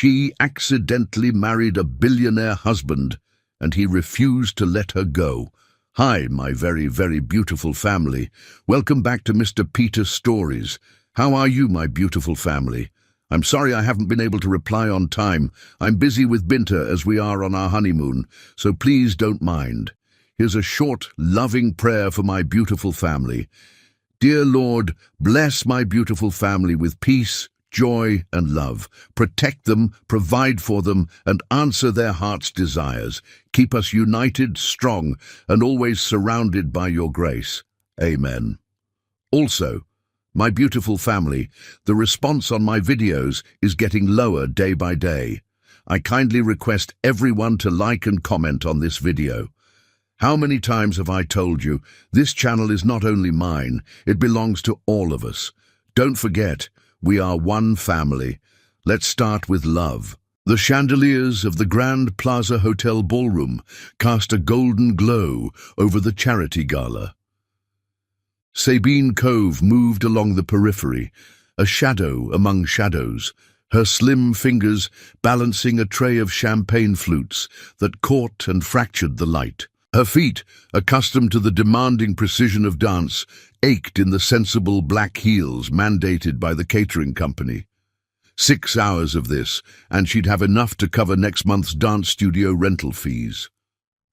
she accidentally married a billionaire husband, and he refused to let her go. Hi, my very, very beautiful family. Welcome back to Mr. Peter's Stories. How are you, my beautiful family? I'm sorry I haven't been able to reply on time. I'm busy with Binta as we are on our honeymoon, so please don't mind. Here's a short, loving prayer for my beautiful family. Dear Lord, bless my beautiful family with peace, joy, and love. Protect them, provide for them, and answer their heart's desires. Keep us united, strong, and always surrounded by your grace. Amen. Also, my beautiful family, the response on my videos is getting lower day by day. I kindly request everyone to like and comment on this video. How many times have I told you, this channel is not only mine, it belongs to all of us. Don't forget, we are one family. Let's start with love. The chandeliers of the Grand Plaza Hotel ballroom cast a golden glow over the charity gala. Sabine Cove moved along the periphery, a shadow among shadows, her slim fingers balancing a tray of champagne flutes that caught and fractured the light. Her feet, accustomed to the demanding precision of dance, ached in the sensible black heels mandated by the catering company. 6 hours of this, and she'd have enough to cover next month's dance studio rental fees.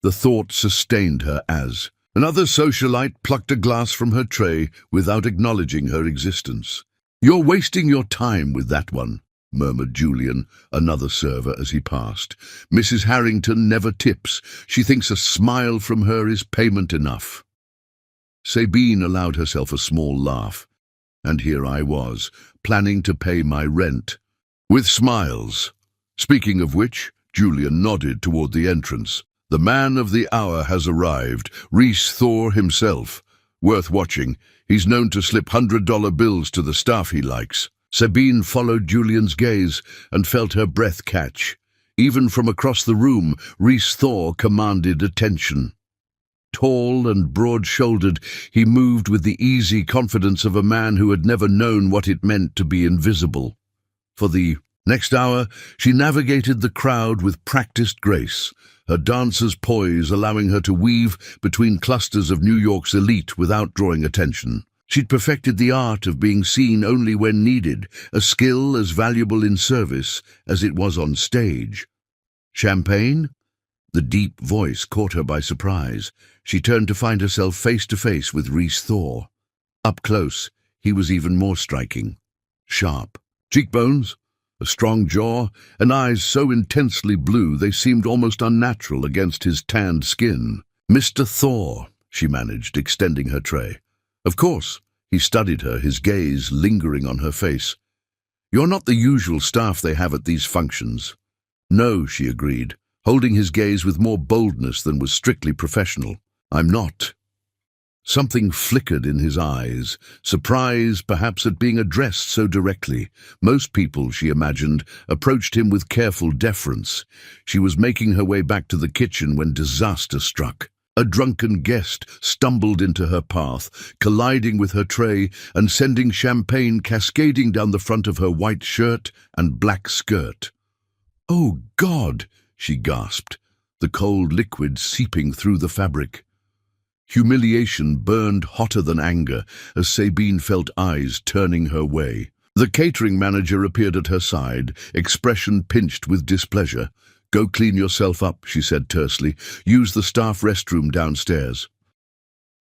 The thought sustained her as another socialite plucked a glass from her tray without acknowledging her existence. "You're wasting your time with that one," murmured Julian, another server, as he passed. "Mrs. Harrington never tips. She thinks a smile from her is payment enough." Sabine allowed herself a small laugh, and here I was, planning to pay my rent. With smiles. Speaking of which, Julian nodded toward the entrance. The man of the hour has arrived, Rhys Thor himself. Worth watching. He's known to slip $100 bills to the staff he likes. Sabine followed Julian's gaze and felt her breath catch. Even from across the room, Rhys Thor commanded attention. Tall and broad-shouldered, he moved with the easy confidence of a man who had never known what it meant to be invisible. For the next hour, she navigated the crowd with practiced grace, her dancer's poise allowing her to weave between clusters of New York's elite without drawing attention. She'd perfected the art of being seen only when needed, a skill as valuable in service as it was on stage. "Champagne?" The deep voice caught her by surprise. She turned to find herself face to face with Rhys Thor. Up close, he was even more striking. Sharp cheekbones, a strong jaw, and eyes so intensely blue they seemed almost unnatural against his tanned skin. "Mr. Thor," she managed, extending her tray. "Of course." He studied her, his gaze lingering on her face. "You're not the usual staff they have at these functions." "No," she agreed, holding his gaze with more boldness than was strictly professional. "I'm not." Something flickered in his eyes, surprise perhaps at being addressed so directly. Most people, she imagined, approached him with careful deference. She was making her way back to the kitchen when disaster struck. A drunken guest stumbled into her path, colliding with her tray and sending champagne cascading down the front of her white shirt and black skirt. "Oh, God!" she gasped, the cold liquid seeping through the fabric. Humiliation burned hotter than anger as Sabine felt eyes turning her way. The catering manager appeared at her side, expression pinched with displeasure. "Go clean yourself up," she said tersely. "Use the staff restroom downstairs."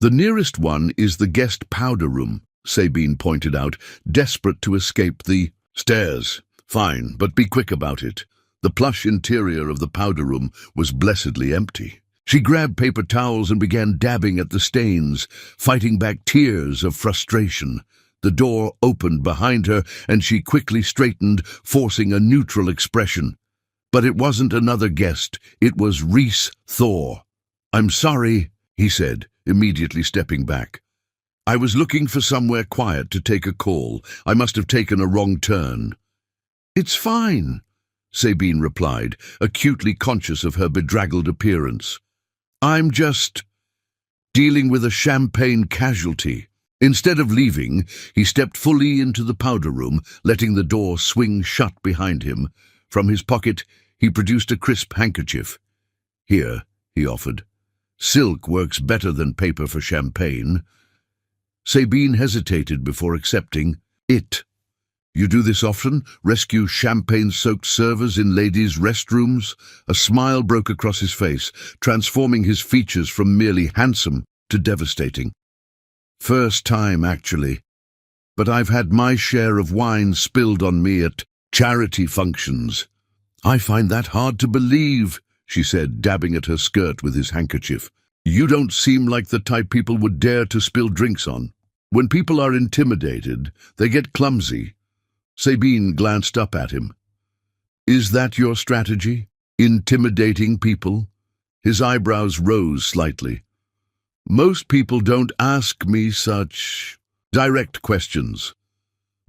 "The nearest one is the guest powder room," Sabine pointed out, desperate to escape the stairs. "Fine, but be quick about it." The plush interior of the powder room was blessedly empty. She grabbed paper towels and began dabbing at the stains, fighting back tears of frustration. The door opened behind her, and she quickly straightened, forcing a neutral expression. But it wasn't another guest, it was Rhys Thor. "I'm sorry," he said, immediately stepping back. "I was looking for somewhere quiet to take a call. I must have taken a wrong turn." "It's fine," Sabine replied, acutely conscious of her bedraggled appearance. "I'm just dealing with a champagne casualty." Instead of leaving, he stepped fully into the powder room, letting the door swing shut behind him. From his pocket, he produced a crisp handkerchief. "Here," he offered. "Silk works better than paper for champagne." Sabine hesitated before accepting it. "You do this often? Rescue champagne-soaked servers in ladies' restrooms?" A smile broke across his face, transforming his features from merely handsome to devastating. "First time, actually. But I've had my share of wine spilled on me at charity functions." "I find that hard to believe," she said, dabbing at her skirt with his handkerchief. "You don't seem like the type people would dare to spill drinks on. When people are intimidated, they get clumsy." Sabine glanced up at him. "Is that your strategy? Intimidating people?" His eyebrows rose slightly. "Most people don't ask me such direct questions.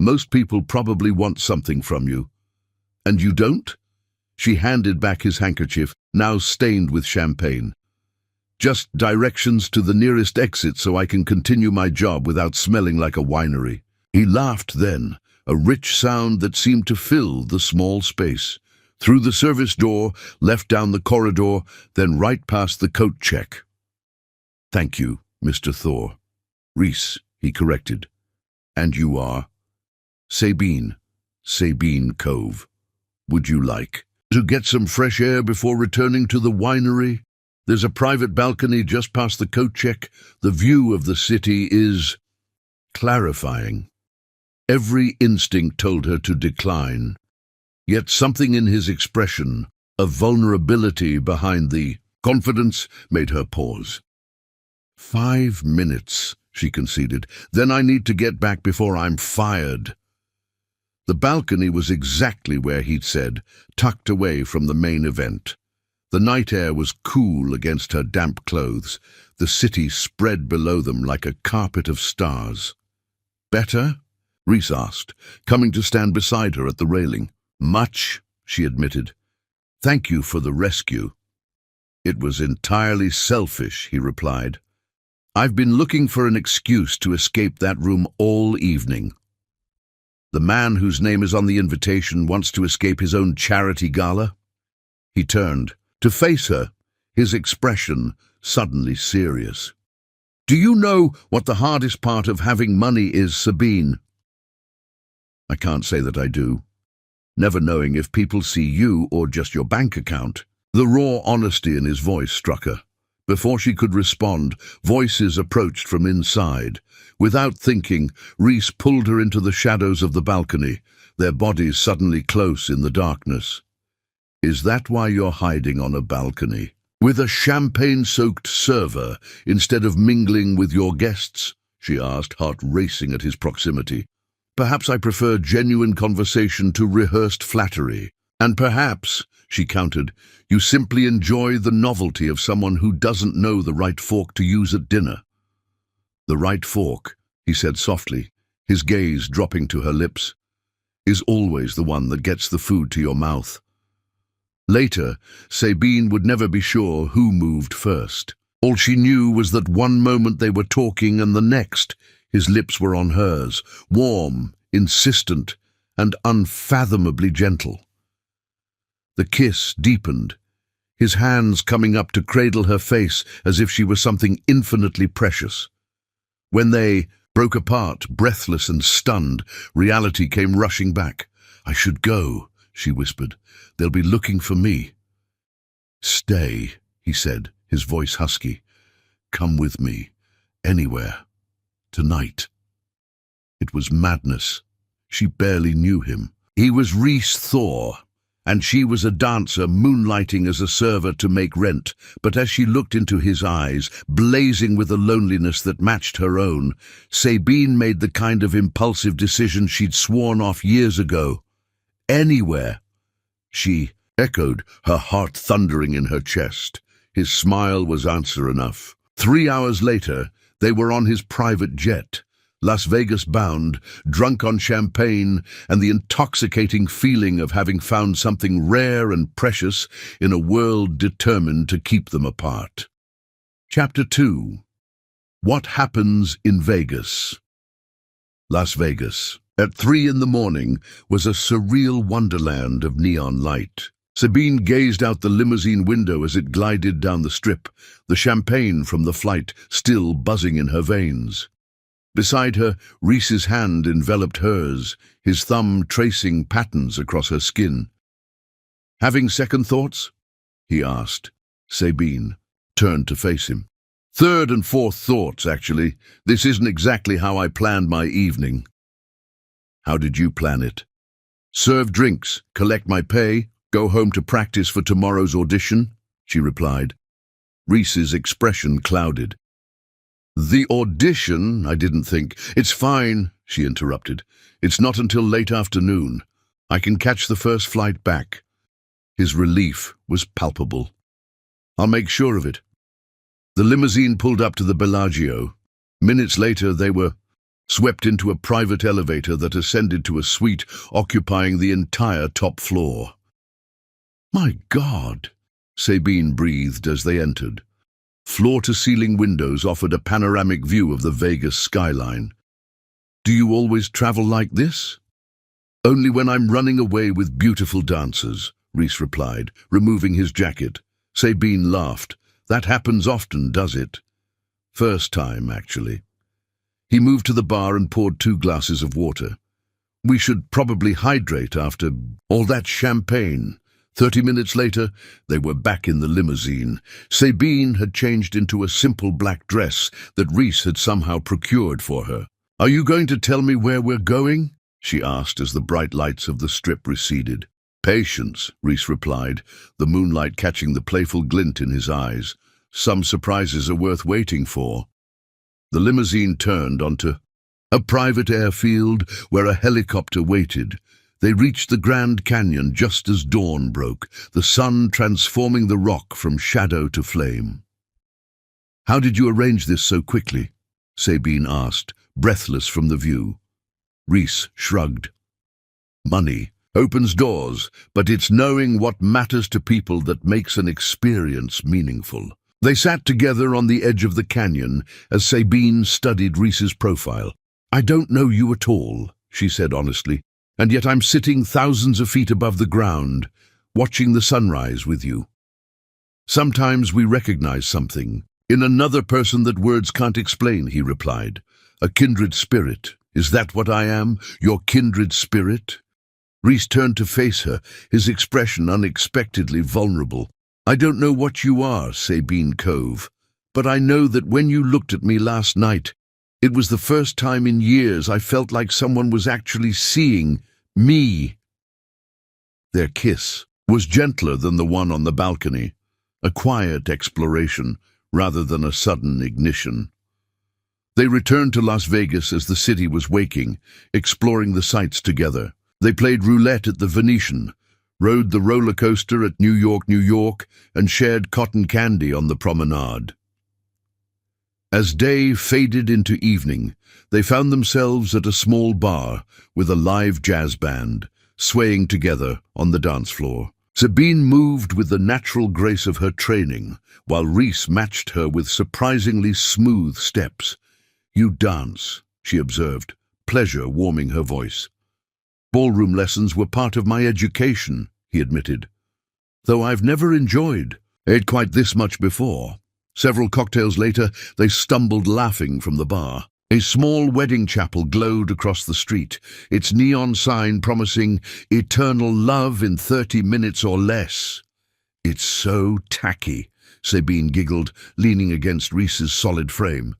Most people probably want something from you. And you don't?" She handed back his handkerchief, now stained with champagne. "Just directions to the nearest exit so I can continue my job without smelling like a winery." He laughed then, a rich sound that seemed to fill the small space. Through the service door, left down the corridor, then right past the coat check. "Thank you, Mr. Thor." "Reese," he corrected. "And you are?" "Sabine. Sabine Cove. Would you like to get some fresh air before returning to the winery? There's a private balcony just past the coat check. The view of the city is clarifying." Every instinct told her to decline. Yet something in his expression, a vulnerability behind the confidence, made her pause. 5 minutes, she conceded. "Then I need to get back before I'm fired." The balcony was exactly where he'd said, tucked away from the main event. The night air was cool against her damp clothes, the city spread below them like a carpet of stars. "Better?" Reese asked, coming to stand beside her at the railing. "Much," she admitted. "Thank you for the rescue." "It was entirely selfish," he replied. "I've been looking for an excuse to escape that room all evening. The man whose name is on the invitation wants to escape his own charity gala." He turned to face her, his expression suddenly serious. "Do you know what the hardest part of having money is, Sabine?" "I can't say that I do. Never knowing if people see you or just your bank account." The raw honesty in his voice struck her. Before she could respond, voices approached from inside. Without thinking, Reese pulled her into the shadows of the balcony, their bodies suddenly close in the darkness. "Is that why you're hiding on a balcony? With a champagne-soaked server, instead of mingling with your guests?" she asked, heart racing at his proximity. "Perhaps I prefer genuine conversation to rehearsed flattery. And perhaps," she countered, "you simply enjoy the novelty of someone who doesn't know the right fork to use at dinner." "The right fork," he said softly, his gaze dropping to her lips, "is always the one that gets the food to your mouth." Later, Sabine would never be sure who moved first. All she knew was that one moment they were talking and the next, his lips were on hers, warm, insistent, and unfathomably gentle. The kiss deepened, his hands coming up to cradle her face as if she was something infinitely precious. When they broke apart, breathless and stunned, reality came rushing back. "I should go," she whispered. "They'll be looking for me." "Stay," he said, his voice husky. "Come with me. Anywhere. Tonight." It was madness. She barely knew him. He was Reese Thor, and she was a dancer moonlighting as a server to make rent. But as she looked into his eyes, blazing with a loneliness that matched her own, Sabine made the kind of impulsive decision she'd sworn off years ago. Anywhere. She echoed, her heart thundering in her chest. His smile was answer enough. 3 hours later, they were on his private jet, Las Vegas bound, drunk on champagne and the intoxicating feeling of having found something rare and precious in a world determined to keep them apart. Chapter 2. What Happens in Vegas. Las Vegas. At 3 in the morning was a surreal wonderland of neon light. Sabine gazed out the limousine window as it glided down the strip, the champagne from the flight still buzzing in her veins. Beside her, Reese's hand enveloped hers, his thumb tracing patterns across her skin. "Having second thoughts?" he asked. Sabine turned to face him. "Third and fourth thoughts, actually. This isn't exactly how I planned my evening." "How did you plan it?" "Serve drinks, collect my pay, go home to practice for tomorrow's audition," she replied. Reese's expression clouded. "The audition? I didn't think." "It's fine," she interrupted. "It's not until late afternoon. I can catch the first flight back." His relief was palpable. "I'll make sure of it." The limousine pulled up to the Bellagio. Minutes later, they were swept into a private elevator that ascended to a suite occupying the entire top floor. "My God," Sabine breathed as they entered. Floor-to-ceiling windows offered a panoramic view of the Vegas skyline. "Do you always travel like this?" "Only when I'm running away with beautiful dancers," Reese replied, removing his jacket. Sabine laughed. "That happens often, does it?" "First time, actually." He moved to the bar and poured 2 glasses of water. "We should probably hydrate after all that champagne." 30 minutes later, they were back in the limousine. Sabine had changed into a simple black dress that Reese had somehow procured for her. "Are you going to tell me where we're going?" she asked as the bright lights of the strip receded. "Patience," Reese replied, the moonlight catching the playful glint in his eyes. "Some surprises are worth waiting for." The limousine turned onto a private airfield where a helicopter waited. They reached the Grand Canyon just as dawn broke, the sun transforming the rock from shadow to flame. "How did you arrange this so quickly?" Sabine asked, breathless from the view. Reese shrugged. "Money opens doors, but it's knowing what matters to people that makes an experience meaningful." They sat together on the edge of the canyon as Sabine studied Reese's profile. "I don't know you at all," she said honestly. "And yet I'm sitting thousands of feet above the ground, watching the sunrise with you. Sometimes we recognize something in another person that words can't explain," he replied. "A kindred spirit. Is that what I am? Your kindred spirit?" Reese turned to face her, his expression unexpectedly vulnerable. "I don't know what you are, Sabine Cove, but I know that when you looked at me last night, it was the first time in years I felt like someone was actually seeing me." Their kiss was gentler than the one on the balcony, a quiet exploration rather than a sudden ignition. They returned to Las Vegas as the city was waking, exploring the sights together. They played roulette at the Venetian, rode the roller coaster at New York, and shared cotton candy on the promenade. As day faded into evening, they found themselves at a small bar with a live jazz band, swaying together on the dance floor. Sabine moved with the natural grace of her training, while Reese matched her with surprisingly smooth steps. "You dance," she observed, pleasure warming her voice. "Ballroom lessons were part of my education," he admitted, "though I've never enjoyed it quite this much before." Several cocktails later, they stumbled laughing from the bar. A small wedding chapel glowed across the street, its neon sign promising eternal love in 30 minutes or less. "It's so tacky," Sabine giggled, leaning against Reese's solid frame.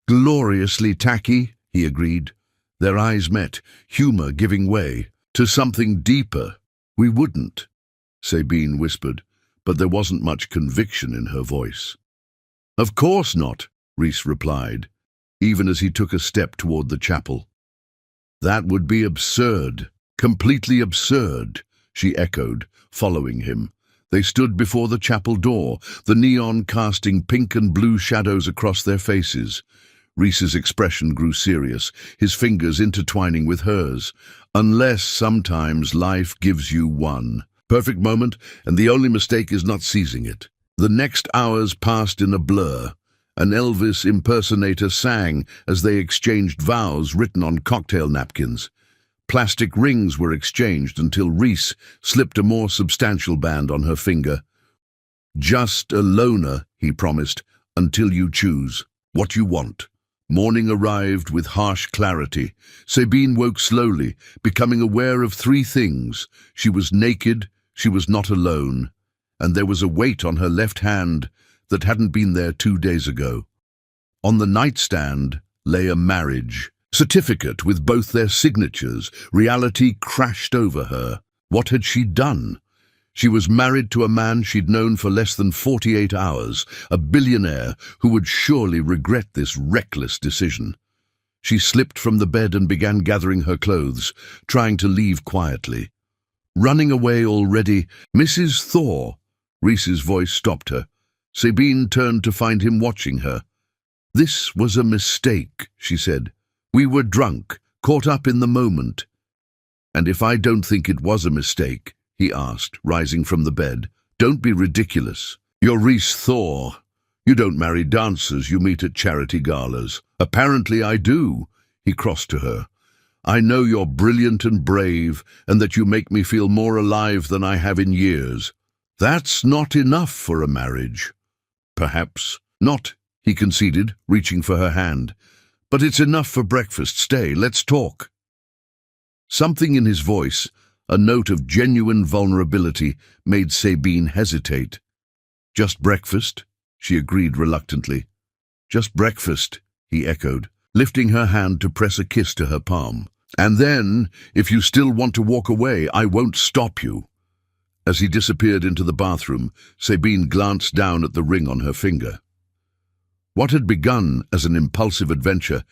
"Gloriously tacky," he agreed. Their eyes met, humor giving way to something deeper. "We wouldn't," Sabine whispered, but there wasn't much conviction in her voice. "Of course not," Reese replied, even as he took a step toward the chapel. "That would be absurd, completely absurd," she echoed, following him. They stood before the chapel door, the neon casting pink and blue shadows across their faces. Reese's expression grew serious, his fingers intertwining with hers. "Unless sometimes life gives you one perfect moment, and the only mistake is not seizing it." The next hours passed in a blur. An Elvis impersonator sang as they exchanged vows written on cocktail napkins. Plastic rings were exchanged until Reese slipped a more substantial band on her finger. "Just a loner," he promised, "until you choose what you want." Morning arrived with harsh clarity. Sabine woke slowly, becoming aware of three things. She was naked, she was not alone, and there was a weight on her left hand that hadn't been there 2 days ago. On the nightstand lay a marriage certificate with both their signatures. Reality crashed over her. What had she done? She was married to a man she'd known for less than 48 hours, a billionaire who would surely regret this reckless decision. She slipped from the bed and began gathering her clothes, trying to leave quietly. "Running away already, Mrs. Thor?" Reese's voice stopped her. Sabine turned to find him watching her. "This was a mistake," she said. "We were drunk, caught up in the moment." "And if I don't think it was a mistake?" he asked, rising from the bed. "Don't be ridiculous. You're Reese Thor. You don't marry dancers you meet at charity galas." "Apparently I do." He crossed to her. "I know you're brilliant and brave, and that you make me feel more alive than I have in years. That's not enough for a marriage." "Perhaps not," he conceded, reaching for her hand. "But it's enough for breakfast. Stay, let's talk." Something in his voice, a note of genuine vulnerability, made Sabine hesitate. "Just breakfast?" she agreed reluctantly. "Just breakfast," he echoed, lifting her hand to press a kiss to her palm. "And then, if you still want to walk away, I won't stop you." As he disappeared into the bathroom, Sabine glanced down at the ring on her finger. What had begun as an impulsive adventure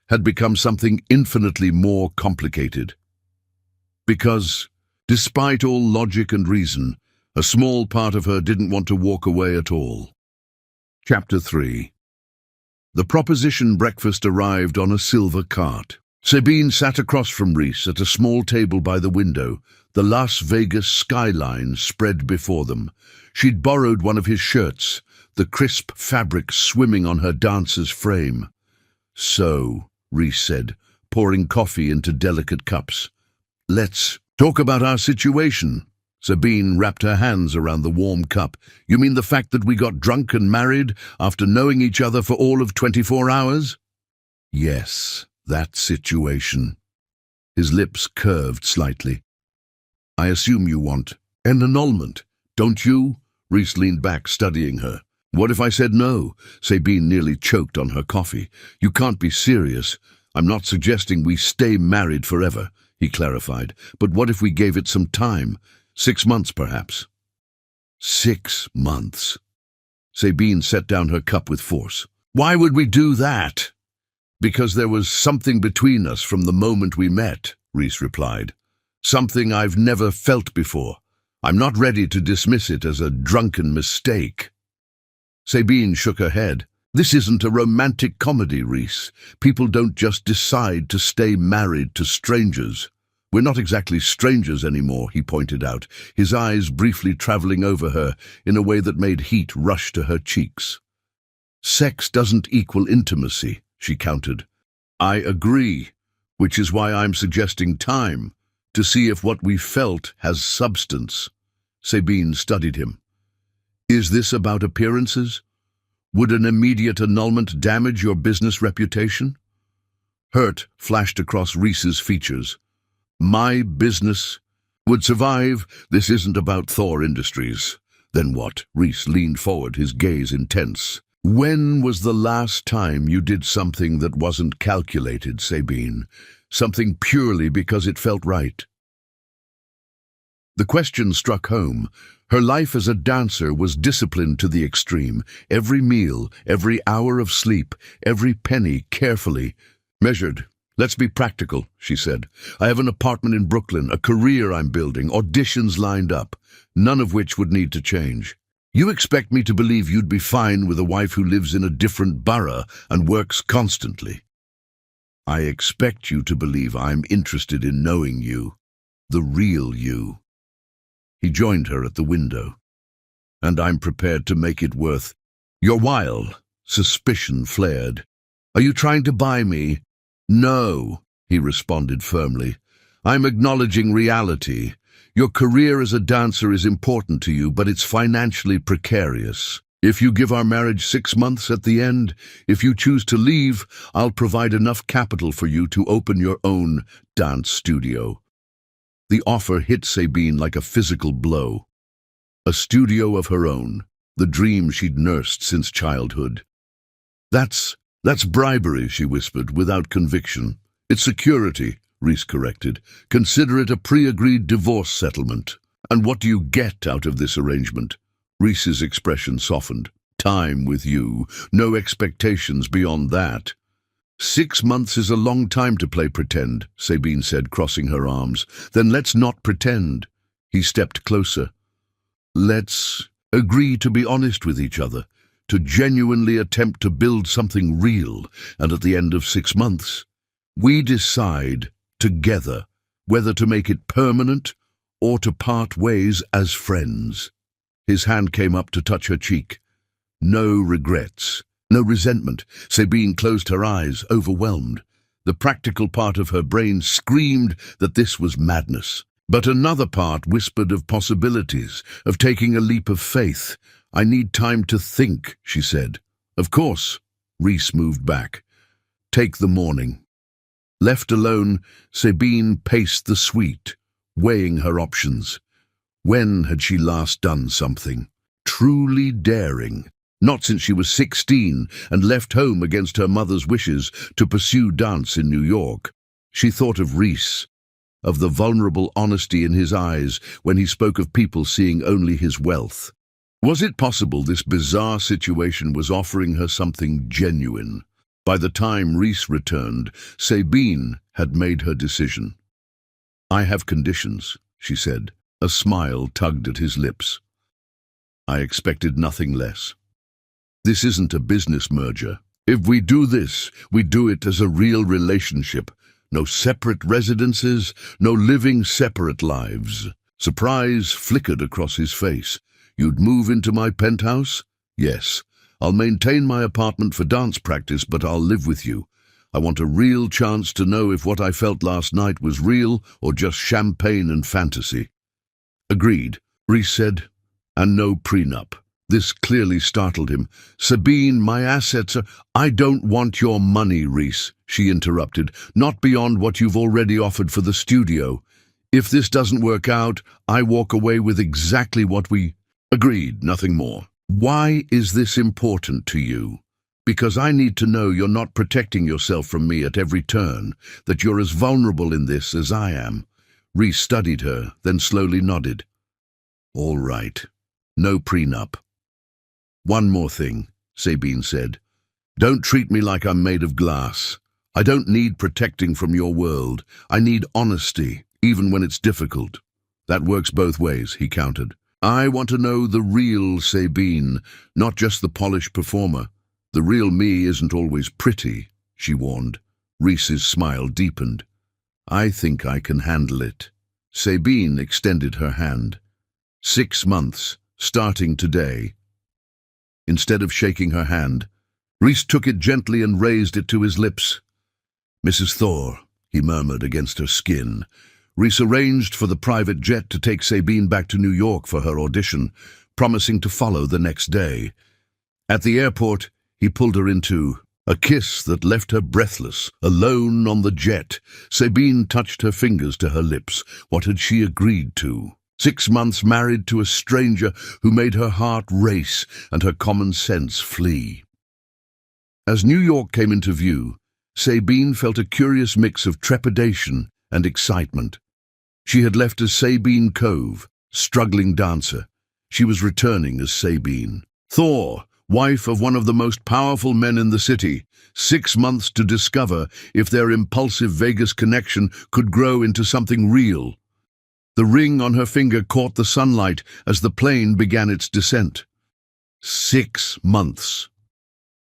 had become something infinitely more complicated. Because, despite all logic and reason, a small part of her didn't want to walk away at all. Chapter 3. The proposition breakfast arrived on a silver cart. Sabine sat across from Reese at a small table by the window, the Las Vegas skyline spread before them. She'd borrowed one of his shirts, the crisp fabric swimming on her dancer's frame. "So," Reese said, pouring coffee into delicate cups, "let's talk about our situation." Sabine wrapped her hands around the warm cup. "You mean the fact that we got drunk and married after knowing each other for all of 24 hours? "Yes, that situation." His lips curved slightly. "I assume you want an annulment, don't you?" Reese leaned back, studying her. "What if I said no?" Sabine nearly choked on her coffee. "You can't be serious. I'm not suggesting we stay married forever," he clarified. "But what if we gave it some time? 6 months, perhaps." 6 months. Sabine set down her cup with force. "Why would we do that?" "Because there was something between us from the moment we met," Reese replied. "Something I've never felt before. I'm not ready to dismiss it as a drunken mistake." Sabine shook her head. "This isn't a romantic comedy, Reese. People don't just decide to stay married to strangers." "We're not exactly strangers anymore," he pointed out, his eyes briefly traveling over her in a way that made heat rush to her cheeks. "Sex doesn't equal intimacy," she countered. "I agree, which is why I'm suggesting time, to see if what we felt has substance." Sabine studied him. "Is this about appearances? Would an immediate annulment damage your business reputation?" Hurt flashed across Reese's features. "My business would survive. This isn't about Thor Industries." "Then what?" Reese leaned forward, his gaze intense. "When was the last time you did something that wasn't calculated, Sabine? Something purely because it felt right?" The question struck home. Her life as a dancer was disciplined to the extreme. Every meal, every hour of sleep, every penny carefully measured. "Let's be practical," she said. "I have an apartment in Brooklyn, a career I'm building, auditions lined up, none of which would need to change. You expect me to believe you'd be fine with a wife who lives in a different borough and works constantly?" "I expect you to believe I'm interested in knowing you, the real you." He joined her at the window. "And I'm prepared to make it worth your while." Suspicion flared. "Are you trying to buy me?" "No," he responded firmly. I'm acknowledging reality. Your career as a dancer is important to you, but it's financially precarious. If you give our marriage 6 months at the end, if you choose to leave, I'll provide enough capital for you to open your own dance studio. The offer hit Sabine like a physical blow. A studio of her own, the dream she'd nursed since childhood. That's bribery, she whispered, without conviction. It's security, Reese corrected. Consider it a pre-agreed divorce settlement. And what do you get out of this arrangement? Reese's expression softened. Time with you. No expectations beyond that. 6 months is a long time to play pretend, Sabine said, crossing her arms. Then let's not pretend. He stepped closer. Let's agree to be honest with each other, to genuinely attempt to build something real, and at the end of 6 months, we decide together whether to make it permanent or to part ways as friends. His hand came up to touch her cheek. No regrets, no resentment. Sabine closed her eyes, overwhelmed. The practical part of her brain screamed that this was madness. But another part whispered of possibilities, of taking a leap of faith. I need time to think, she said. Of course, Reese moved back. Take the morning. Left alone, Sabine paced the suite, weighing her options. When had she last done something truly daring? Not since she was 16 and left home against her mother's wishes to pursue dance in New York. She thought of Reese, of the vulnerable honesty in his eyes when he spoke of people seeing only his wealth. Was it possible this bizarre situation was offering her something genuine? By the time Reese returned, Sabine had made her decision. I have conditions, she said. A smile tugged at his lips. I expected nothing less. This isn't a business merger. If we do this, we do it as a real relationship. No separate residences, no living separate lives. Surprise flickered across his face. You'd move into my penthouse? Yes. I'll maintain my apartment for dance practice, but I'll live with you. I want a real chance to know if what I felt last night was real or just champagne and fantasy. Agreed, Reese said. And no prenup. This clearly startled him. Sabine, my assets are— I don't want your money, Reese, she interrupted. Not beyond what you've already offered for the studio. If this doesn't work out, I walk away with exactly what we— Agreed, nothing more. Why is this important to you? Because I need to know you're not protecting yourself from me at every turn, that you're as vulnerable in this as I am. Reese studied her, then slowly nodded. All right. No prenup. One more thing, Sabine said. Don't treat me like I'm made of glass. I don't need protecting from your world. I need honesty, even when it's difficult. That works both ways, he countered. I want to know the real Sabine, not just the polished performer. The real me isn't always pretty, she warned. Reese's smile deepened. I think I can handle it. Sabine extended her hand. 6 months, starting today. Instead of shaking her hand, Reese took it gently and raised it to his lips. Mrs. Thor, he murmured against her skin. Reese arranged for the private jet to take Sabine back to New York for her audition, promising to follow the next day. At the airport, he pulled her into a kiss that left her breathless, alone on the jet. Sabine touched her fingers to her lips. What had she agreed to? 6 months married to a stranger who made her heart race and her common sense flee. As New York came into view, Sabine felt a curious mix of trepidation and excitement. She had left as Sabine Cove, struggling dancer. She was returning as Sabine Thor, wife of one of the most powerful men in the city. 6 months to discover if their impulsive Vegas connection could grow into something real. The ring on her finger caught the sunlight as the plane began its descent. 6 months.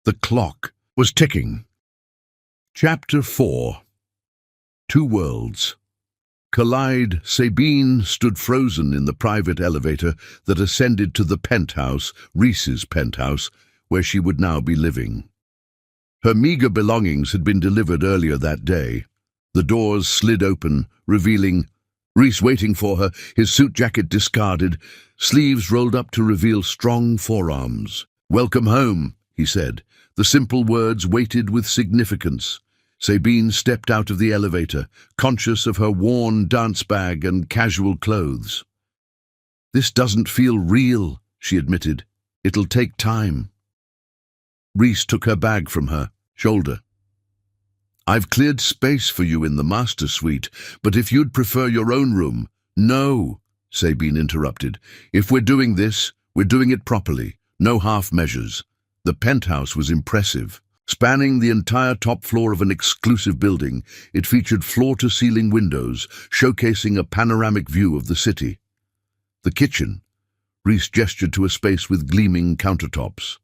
The clock was ticking. Chapter 4. Two Worlds. Collide. Sabine stood frozen in the private elevator that ascended to the penthouse, Reese's penthouse, where she would now be living. Her meager belongings had been delivered earlier that day. The doors slid open, revealing Reese waiting for her, his suit jacket discarded, sleeves rolled up to reveal strong forearms. "Welcome home," he said. The simple words weighted with significance. Sabine stepped out of the elevator, conscious of her worn dance bag and casual clothes. "This doesn't feel real," she admitted. "It'll take time." Reese took her bag from her shoulder. "I've cleared space for you in the master suite, but if you'd prefer your own room—" "No," Sabine interrupted. "If we're doing this, we're doing it properly. No half measures." The penthouse was impressive. Spanning the entire top floor of an exclusive building, it featured floor-to-ceiling windows, showcasing a panoramic view of the city. The kitchen. Reese gestured to a space with gleaming countertops.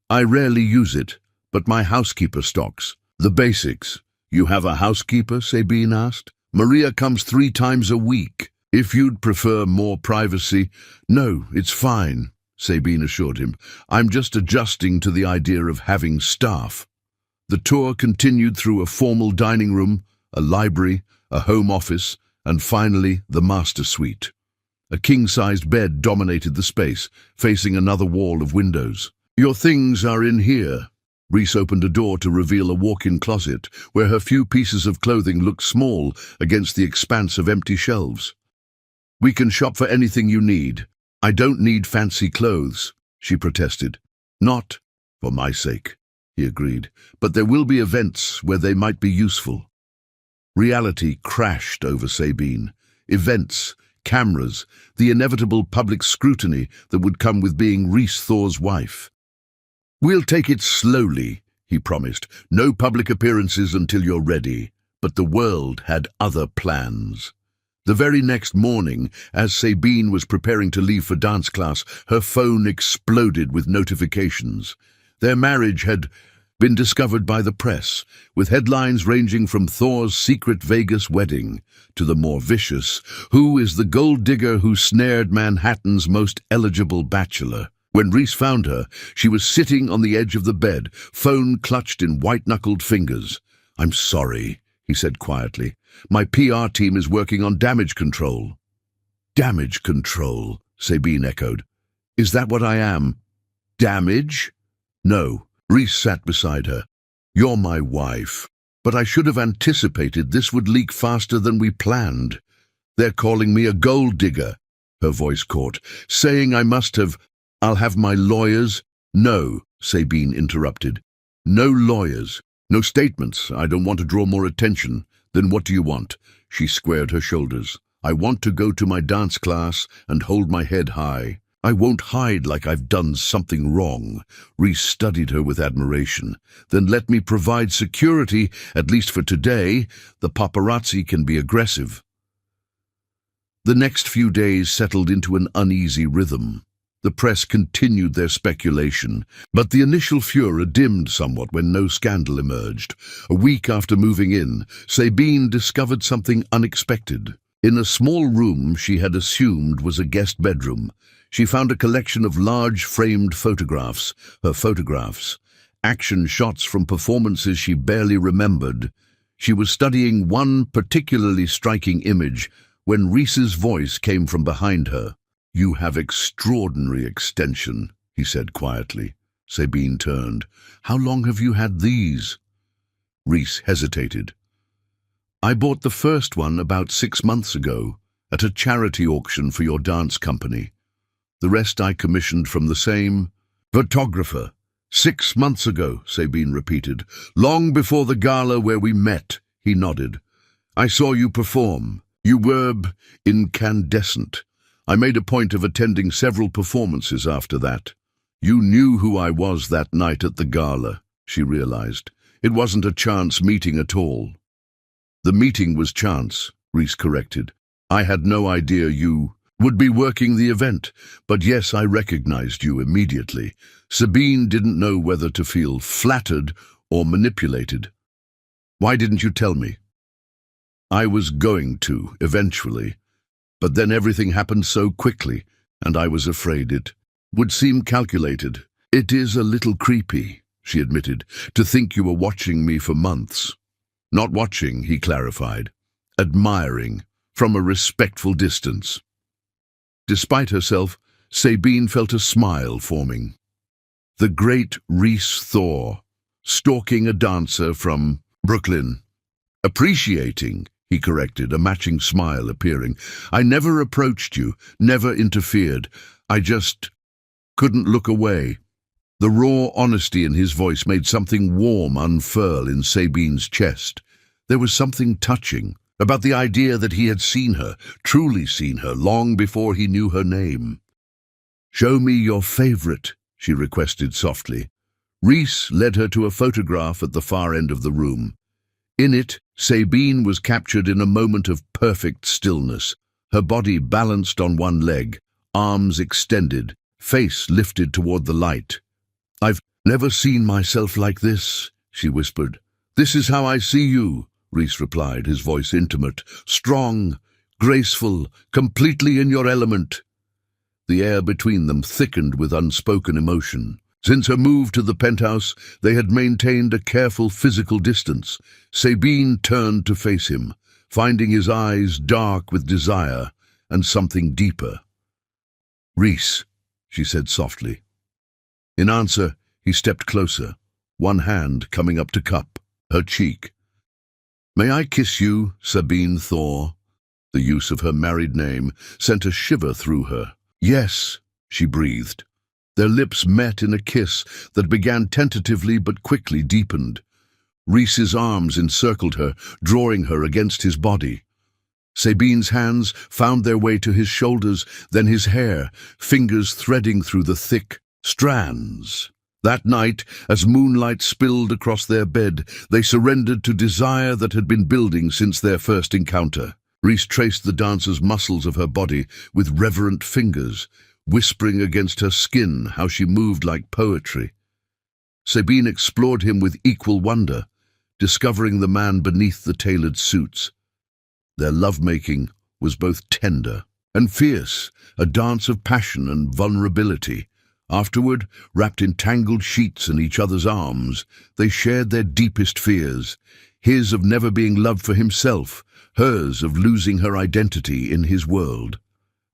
"I rarely use it, but my housekeeper stocks. The basics." "You have a housekeeper?" Sabine asked. "Maria comes 3 times a week. If you'd prefer more privacy—" "No, it's fine," Sabine assured him. "I'm just adjusting to the idea of having staff." The tour continued through a formal dining room, a library, a home office, and finally the master suite. A king-sized bed dominated the space, facing another wall of windows. "Your things are in here." Reese opened a door to reveal a walk-in closet, where her few pieces of clothing looked small against the expanse of empty shelves. "We can shop for anything you need." "I don't need fancy clothes," she protested. "Not for my sake," he agreed, "but there will be events where they might be useful." Reality crashed over Sabine. Events, cameras, the inevitable public scrutiny that would come with being Reese Thor's wife. "We'll take it slowly," he promised. "No public appearances until you're ready." But the world had other plans. The very next morning, as Sabine was preparing to leave for dance class, her phone exploded with notifications. Their marriage had been discovered by the press, with headlines ranging from Thor's secret Vegas wedding to the more vicious, "Who is the gold digger who snared Manhattan's most eligible bachelor?" When Reese found her, she was sitting on the edge of the bed, phone clutched in white-knuckled fingers. "I'm sorry," he said quietly. "My PR team is working on damage control." "Damage control," Sabine echoed. "Is that what I am? Damage?" "No." Reese sat beside her. "You're my wife. But I should have anticipated this would leak faster than we planned. They're calling me a gold digger." Her voice caught. "Saying I must have—" "I'll have my lawyers—" "No," Sabine interrupted. "No lawyers. No statements. I don't want to draw more attention." "Then what do you want?" She squared her shoulders. "I want to go to my dance class and hold my head high. I won't hide like I've done something wrong." Reese studied her with admiration. "Then let me provide security, at least for today. The paparazzi can be aggressive." The next few days settled into an uneasy rhythm. The press continued their speculation, but the initial furor dimmed somewhat when no scandal emerged. A week after moving in, Sabine discovered something unexpected. In a small room she had assumed was a guest bedroom, she found a collection of large framed photographs, her photographs, action shots from performances she barely remembered. She was studying one particularly striking image when Reese's voice came from behind her. "You have extraordinary extension," he said quietly. Sabine turned. "How long have you had these?" Reese hesitated. "I bought the first one about 6 months ago, at a charity auction for your dance company. The rest I commissioned from the same photographer." "6 months ago," Sabine repeated. "Long before the gala where we met," he nodded. "I saw you perform. You were incandescent. I made a point of attending several performances after that." "You knew who I was that night at the gala," she realized. "It wasn't a chance meeting at all." "The meeting was chance," Reese corrected. "I had no idea you would be working the event, but yes, I recognized you immediately." Sabine didn't know whether to feel flattered or manipulated. "Why didn't you tell me?" "I was going to, eventually. But then everything happened so quickly, and I was afraid it would seem calculated." "It is a little creepy," she admitted, "to think you were watching me for months." Not watching, he clarified. Admiring, from a respectful distance. Despite herself, Sabine felt a smile forming. The great Reese Thor, stalking a dancer from Brooklyn. Appreciating, he corrected, a matching smile appearing. I never approached you, never interfered. I just couldn't look away. The raw honesty in his voice made something warm unfurl in Sabine's chest. There was something touching about the idea that he had seen her, truly seen her, long before he knew her name. Show me your favorite, she requested softly. Reese led her to a photograph at the far end of the room. In it, Sabine was captured in a moment of perfect stillness, her body balanced on one leg, arms extended, face lifted toward the light. I've never seen myself like this, she whispered. This is how I see you, Reese replied, his voice intimate, strong, graceful, completely in your element. The air between them thickened with unspoken emotion. Since her move to the penthouse, they had maintained a careful physical distance. Sabine turned to face him, finding his eyes dark with desire and something deeper. Reese, she said softly. In answer, he stepped closer, one hand coming up to cup her cheek. May I kiss you, Sabine Thor? The use of her married name sent a shiver through her. Yes, she breathed. Their lips met in a kiss that began tentatively but quickly deepened. Reese's arms encircled her, drawing her against his body. Sabine's hands found their way to his shoulders, then his hair, fingers threading through the thick strands. That night, as moonlight spilled across their bed, they surrendered to desire that had been building since their first encounter. Reese traced the dancer's muscles of her body with reverent fingers, whispering against her skin how she moved like poetry. Sabine explored him with equal wonder, discovering the man beneath the tailored suits. Their lovemaking was both tender and fierce, a dance of passion and vulnerability. Afterward, wrapped in tangled sheets in each other's arms, they shared their deepest fears, his of never being loved for himself, hers of losing her identity in his world.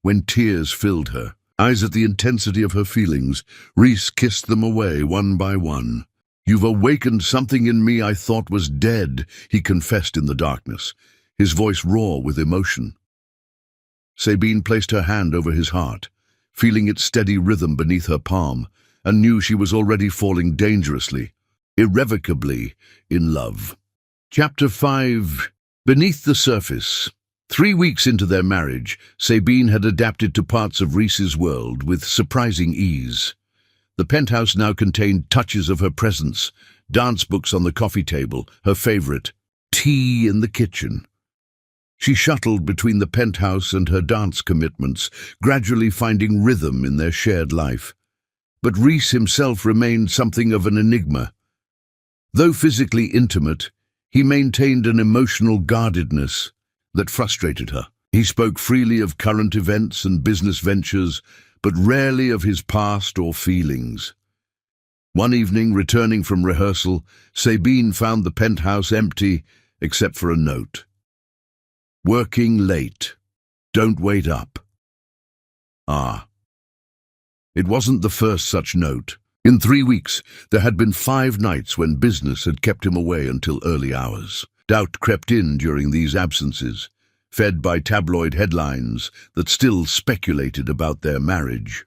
When tears filled her eyes at the intensity of her feelings, Reese kissed them away one by one. You've awakened something in me I thought was dead, he confessed in the darkness, his voice raw with emotion. Sabine placed her hand over his heart, feeling its steady rhythm beneath her palm, and knew she was already falling dangerously, irrevocably in love. Chapter 5. Beneath the surface. 3 weeks into their marriage, Sabine had adapted to parts of Reese's world with surprising ease. The penthouse now contained touches of her presence, dance books on the coffee table, her favorite, tea in the kitchen. She shuttled between the penthouse and her dance commitments, gradually finding rhythm in their shared life. But Reese himself remained something of an enigma. Though physically intimate, he maintained an emotional guardedness that frustrated her. He spoke freely of current events and business ventures, but rarely of his past or feelings. One evening, returning from rehearsal, Sabine found the penthouse empty except for a note. Working late. Don't wait up. Ah. It wasn't the first such note. In 3 weeks, there had been 5 nights when business had kept him away until early hours. Doubt crept in during these absences, fed by tabloid headlines that still speculated about their marriage.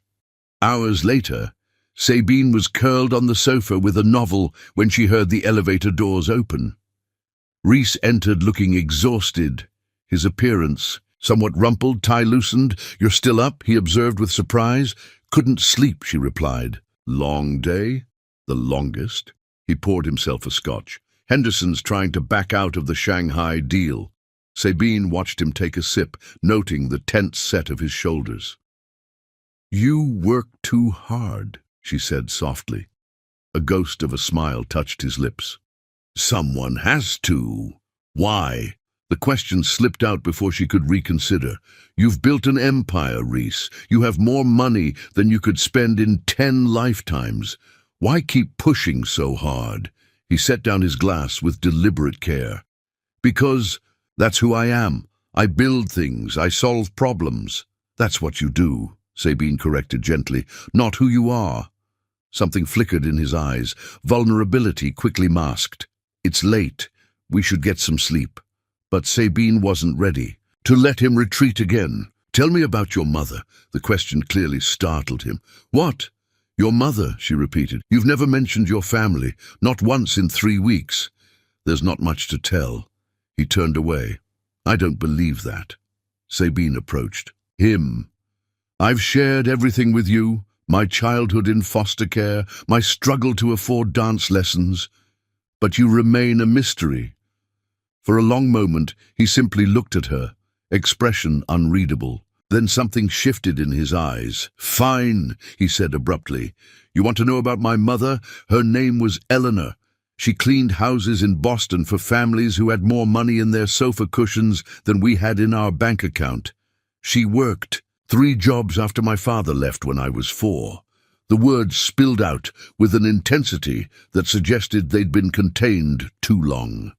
Hours later, Sabine was curled on the sofa with a novel when she heard the elevator doors open. Reese entered looking exhausted, his appearance somewhat rumpled, tie loosened. You're still up, he observed with surprise. Couldn't sleep, she replied. Long day? The longest. He poured himself a scotch. Henderson's trying to back out of the Shanghai deal. Sabine watched him take a sip, noting the tense set of his shoulders. You work too hard, she said softly. A ghost of a smile touched his lips. Someone has to. Why? The question slipped out before she could reconsider. You've built an empire, Reese. You have more money than you could spend in 10 lifetimes. Why keep pushing so hard? He set down his glass with deliberate care. Because that's who I am. I build things, I solve problems. That's what you do, Sabine corrected gently, not who you are. Something flickered in his eyes, vulnerability quickly masked. It's late. We should get some sleep. But Sabine wasn't ready to let him retreat again. Tell me about your mother. The question clearly startled him. What? Your mother, she repeated. You've never mentioned your family, not once in 3 weeks. There's not much to tell. He turned away. I don't believe that. Sabine approached him. I've shared everything with you, my childhood in foster care, my struggle to afford dance lessons, but you remain a mystery. For a long moment, he simply looked at her, expression unreadable. Then something shifted in his eyes. Fine, he said abruptly. You want to know about my mother? Her name was Eleanor. She cleaned houses in Boston for families who had more money in their sofa cushions than we had in our bank account. She worked 3 jobs after my father left when I was 4. The words spilled out with an intensity that suggested they'd been contained too long.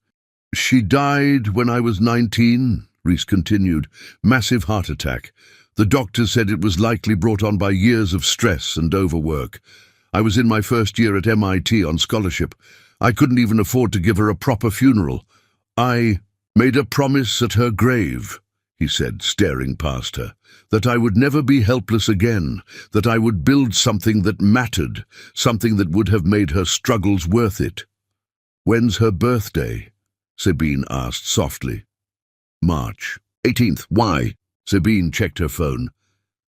She died when I was 19, Reese continued. Massive heart attack. The doctors said it was likely brought on by years of stress and overwork. I was in my first year at MIT on scholarship. I couldn't even afford to give her a proper funeral. I made a promise at her grave, he said, staring past her, that I would never be helpless again, that I would build something that mattered, something that would have made her struggles worth it. When's her birthday? Sabine asked softly. March 18th. Why? Sabine checked her phone.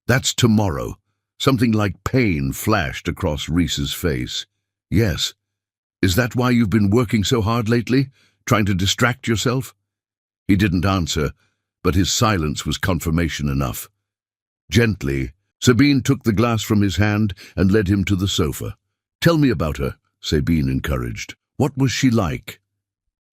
That's tomorrow. Something like pain flashed across Reese's face. Yes. Is that why you've been working so hard lately? Trying to distract yourself? He didn't answer, but his silence was confirmation enough. Gently, Sabine took the glass from his hand and led him to the sofa. Tell me about her, Sabine encouraged. What was she like?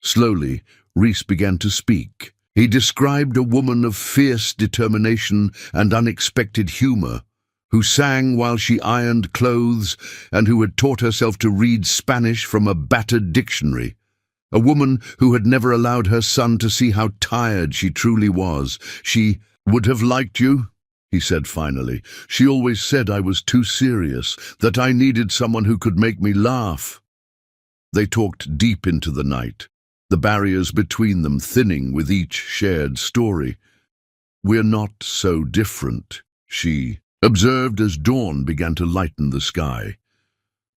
Slowly, Reese began to speak. He described a woman of fierce determination and unexpected humor, who sang while she ironed clothes and who had taught herself to read Spanish from a battered dictionary. A woman who had never allowed her son to see how tired she truly was. She would have liked you, he said finally. She always said I was too serious, that I needed someone who could make me laugh. They talked deep into the night, the barriers between them thinning with each shared story. We're not so different, she observed as dawn began to lighten the sky.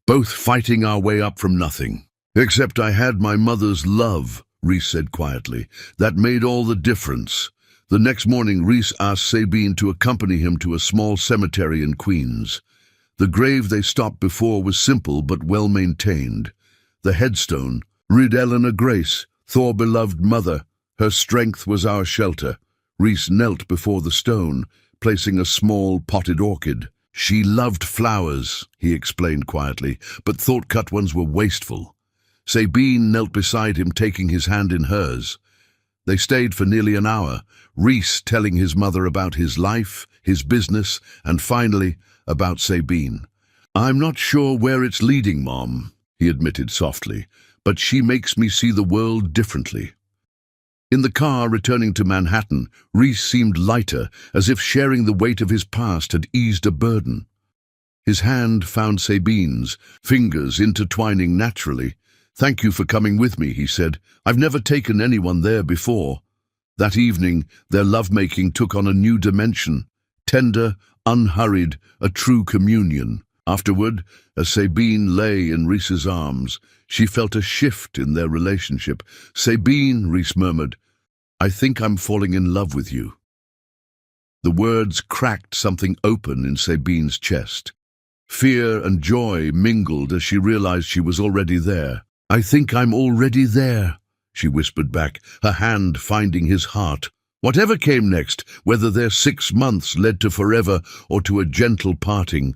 Both fighting our way up from nothing. Except I had my mother's love, Reese said quietly. That made all the difference. The next morning, Reese asked Sabine to accompany him to a small cemetery in Queens. The grave they stopped before was simple but well-maintained. The headstone read Eleanor Grace, Thor beloved mother. Her strength was our shelter. Reese knelt before the stone, placing a small potted orchid. She loved flowers, he explained quietly, but thought cut ones were wasteful. Sabine knelt beside him, taking his hand in hers. They stayed for nearly an hour, Reese telling his mother about his life, his business, and finally, about Sabine. I'm not sure where it's leading, Mom, he admitted softly, but she makes me see the world differently. In the car returning to Manhattan, Reese seemed lighter, as if sharing the weight of his past had eased a burden. His hand found Sabine's, fingers intertwining naturally. Thank you for coming with me, he said. I've never taken anyone there before. That evening, their lovemaking took on a new dimension. Tender, unhurried, a true communion. Afterward, as Sabine lay in Reese's arms, she felt a shift in their relationship. Sabine, Reese murmured, I think I'm falling in love with you. The words cracked something open in Sabine's chest. Fear and joy mingled as she realized she was already there. I think I'm already there, she whispered back, her hand finding his heart. Whatever came next, whether their 6 months led to forever or to a gentle parting,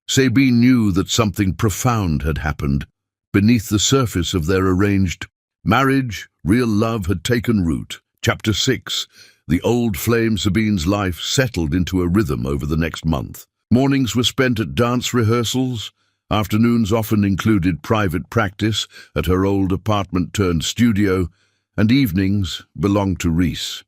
Sabine knew that something profound had happened. Beneath the surface of their arranged marriage, real love had taken root. Chapter 6. The old flame Sabine's life settled into a rhythm over the next month. Mornings were spent at dance rehearsals. Afternoons often included private practice at her old apartment-turned-studio, and evenings belonged to Reese.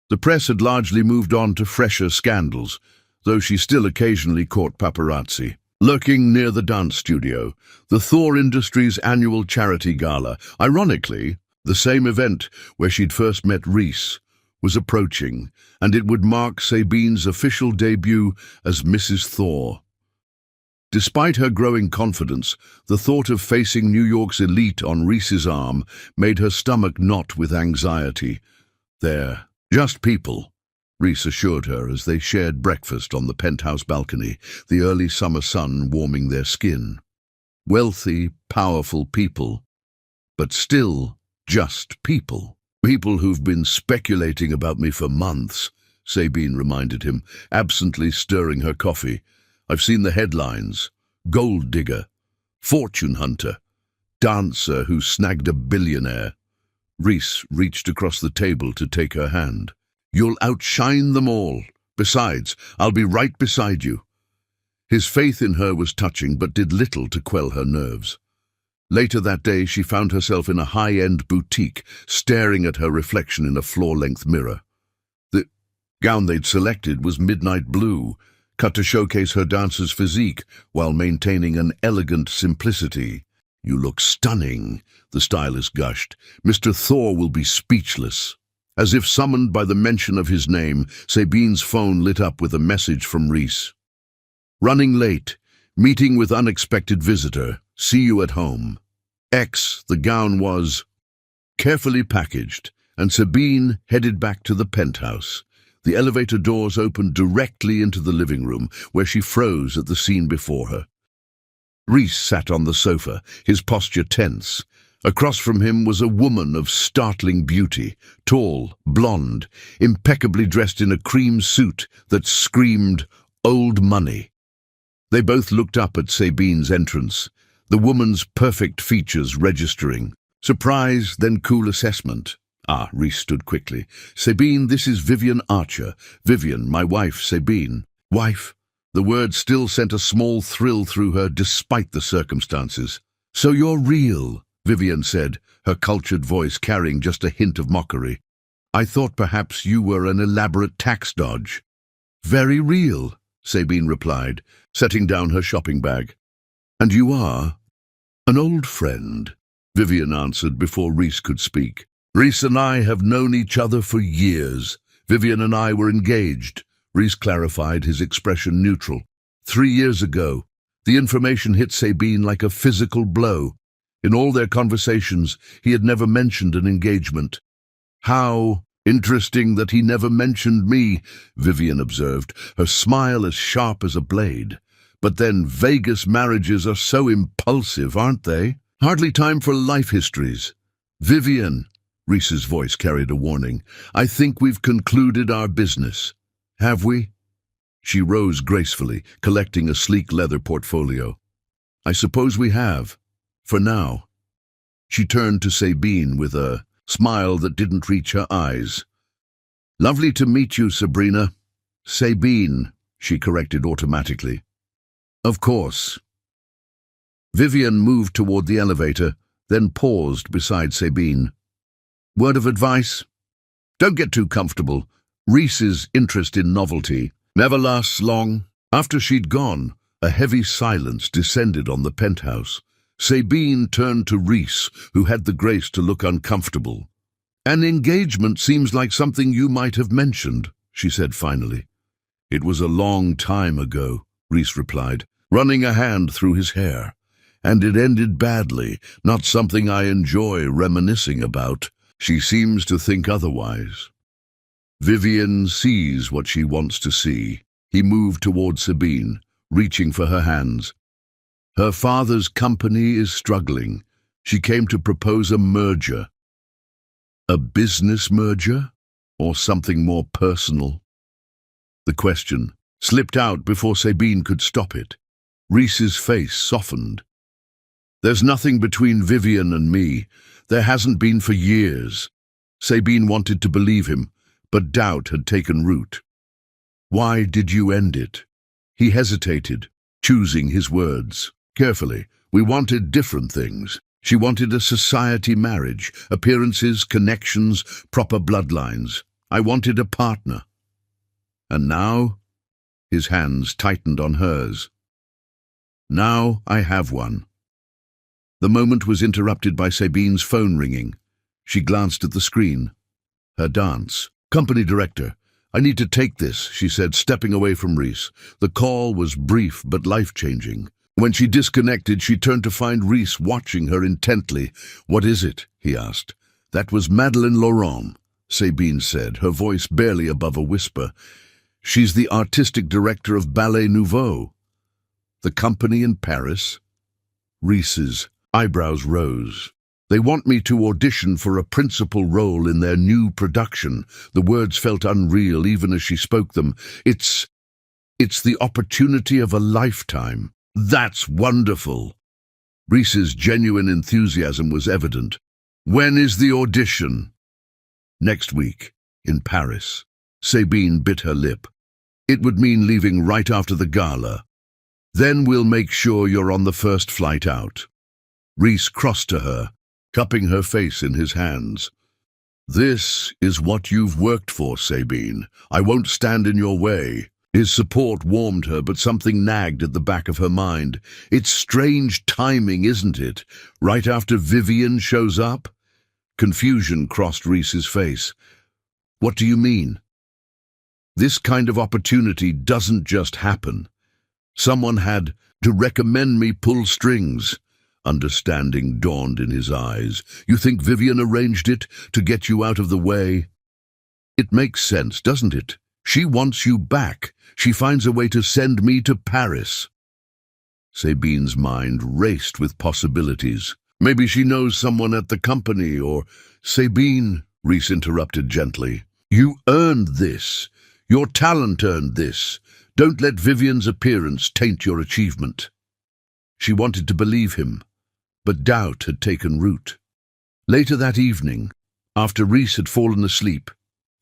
The press had largely moved on to fresher scandals, though she still occasionally caught paparazzi. Lurking near the dance studio, the Thor Industries annual charity gala, ironically, the same event where she'd first met Reese, was approaching, and it would mark Sabine's official debut as Mrs. Thor. Despite her growing confidence, the thought of facing New York's elite on Reese's arm made her stomach knot with anxiety. "They're just people," Reese assured her as they shared breakfast on the penthouse balcony, the early summer sun warming their skin. "Wealthy, powerful people, but still just people. People who've been speculating about me for months," Sabine reminded him, absently stirring her coffee. "I've seen the headlines. Gold digger, fortune hunter, dancer who snagged a billionaire." Reese reached across the table to take her hand. "You'll outshine them all. Besides, I'll be right beside you." His faith in her was touching, but did little to quell her nerves. Later that day, she found herself in a high-end boutique, staring at her reflection in a floor-length mirror. The gown they'd selected was midnight blue, cut to showcase her dancer's physique while maintaining an elegant simplicity. "You look stunning," the stylist gushed. "Mr. Thor will be speechless." As if summoned by the mention of his name, Sabine's phone lit up with a message from Reese. "Running late. Meeting with unexpected visitor. See you at home." The gown was carefully packaged, and Sabine headed back to the penthouse. The elevator doors opened directly into the living room, where she froze at the scene before her. Reese sat on the sofa, his posture tense. Across from him was a woman of startling beauty, tall, blonde, impeccably dressed in a cream suit that screamed old money. They both looked up at Sabine's entrance, the woman's perfect features registering. Surprise, then cool assessment. Reese stood quickly. "Sabine, this is Vivian Archer. Vivian, my wife, Sabine." "Wife?" The word still sent a small thrill through her despite the circumstances. "So you're real," Vivian said, her cultured voice carrying just a hint of mockery. "I thought perhaps you were an elaborate tax dodge." "Very real," Sabine replied, setting down her shopping bag. "And you are?" "An old friend," Vivian answered before Reese could speak. "Reese and I have known each other for years. Vivian and I were engaged." Reese clarified, his expression neutral. 3 years ago, the information hit Sabine like a physical blow. In all their conversations, he had never mentioned an engagement. "How interesting that he never mentioned me," Vivian observed, her smile as sharp as a blade. "But then Vegas marriages are so impulsive, aren't they? Hardly time for life histories." "Vivian," Reese's voice carried a warning, "I think we've concluded our business." "Have we?" She rose gracefully, collecting a sleek leather portfolio. "I suppose we have. For now." She turned to Sabine with a smile that didn't reach her eyes. "Lovely to meet you, Sabrina." "Sabine," she corrected automatically. "Of course." Vivian moved toward the elevator, then paused beside Sabine. "Word of advice? Don't get too comfortable. Reese's interest in novelty never lasts long." After she'd gone, a heavy silence descended on the penthouse. Sabine turned to Reese, who had the grace to look uncomfortable. "An engagement seems like something you might have mentioned," she said finally. "It was a long time ago," Reese replied, running a hand through his hair. "And it ended badly, not something I enjoy reminiscing about." She seems to think otherwise. Vivian sees what she wants to see. He moved toward Sabine, reaching for her hands. "Her father's company is struggling. She came to propose a merger." "A business merger? Or something more personal?" The question slipped out before Sabine could stop it. Reese's face softened. "There's nothing between Vivian and me. There hasn't been for years." Sabine wanted to believe him, but doubt had taken root. "Why did you end it?" He hesitated, choosing his words carefully. "We wanted different things. She wanted a society marriage, appearances, connections, proper bloodlines. I wanted a partner. And now, his hands tightened on hers. Now I have one. The moment was interrupted by Sabine's phone ringing. She glanced at the screen. Her dance. Company director. I need to take this, she said, stepping away from Reese. The call was brief but life-changing. When she disconnected, she turned to find Reese watching her intently. What is it? He asked. That was Madeleine Laurent, Sabine said, her voice barely above a whisper. She's the artistic director of Ballet Nouveau. The company in Paris? Reese's eyebrows rose. They want me to audition for a principal role in their new production. The words felt unreal even as she spoke them. It's the opportunity of a lifetime. That's wonderful. Reese's genuine enthusiasm was evident. When is the audition? Next week, in Paris. Sabine bit her lip. It would mean leaving right after the gala. Then we'll make sure you're on the first flight out. Reese crossed to her, cupping her face in his hands. This is what you've worked for, Sabine. I won't stand in your way. His support warmed her, but something nagged at the back of her mind. It's strange timing, isn't it? Right after Vivian shows up? Confusion crossed Reese's face. What do you mean? This kind of opportunity doesn't just happen. Someone had to recommend me pull strings. Understanding dawned in his eyes. You think Vivian arranged it to get you out of the way? It makes sense, doesn't it? She wants you back. She finds a way to send me to Paris. Sabine's mind raced with possibilities. Maybe she knows someone at the company, or... Sabine, Reese interrupted gently. You earned this. Your talent earned this. Don't let Vivian's appearance taint your achievement. She wanted to believe him, but doubt had taken root. Later that evening, after Reese had fallen asleep,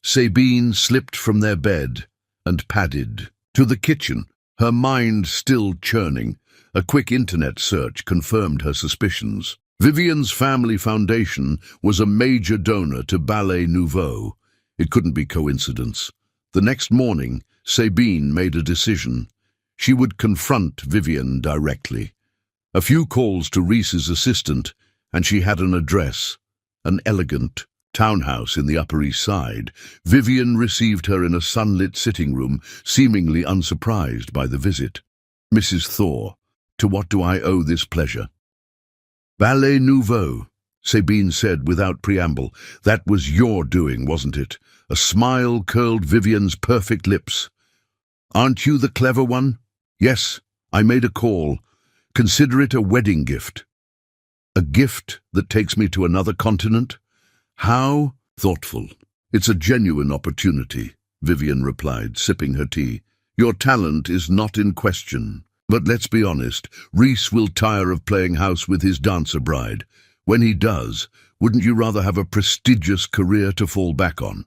Sabine slipped from their bed and padded to the kitchen, her mind still churning. A quick internet search confirmed her suspicions. Vivian's family foundation was a major donor to Ballet Nouveau. It couldn't be coincidence. The next morning, Sabine made a decision. She would confront Vivian directly. A few calls to Reese's assistant, and she had an address, an elegant townhouse in the Upper East Side. Vivian received her in a sunlit sitting room, seemingly unsurprised by the visit. Mrs. Thor, to what do I owe this pleasure? Ballet Nouveau, Sabine said without preamble. That was your doing, wasn't it? A smile curled Vivian's perfect lips. Aren't you the clever one? Yes, I made a call. Consider it a wedding gift. A gift that takes me to another continent? How? Thoughtful. It's a genuine opportunity, Vivian replied, sipping her tea. Your talent is not in question. But let's be honest, Reese will tire of playing house with his dancer bride. When he does, wouldn't you rather have a prestigious career to fall back on?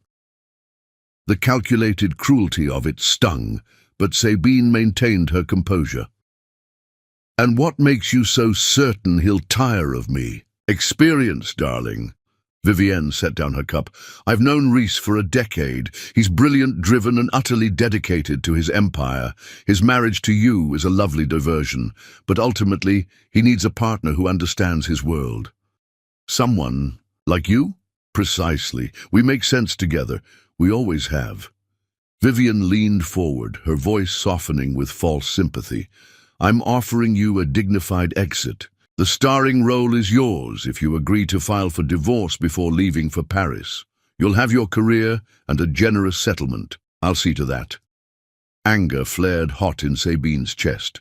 The calculated cruelty of it stung, but Sabine maintained her composure. And what makes you so certain he'll tire of me? Experience, darling. Vivienne set down her cup. I've known Reese for a decade. He's brilliant, driven, and utterly dedicated to his empire. His marriage to you is a lovely diversion, but ultimately he needs a partner who understands his world. Someone like you? Precisely. We make sense together. We always have. Vivian leaned forward, her voice softening with false sympathy. I'm offering you a dignified exit. The starring role is yours if you agree to file for divorce before leaving for Paris. You'll have your career and a generous settlement. I'll see to that. Anger flared hot in Sabine's chest.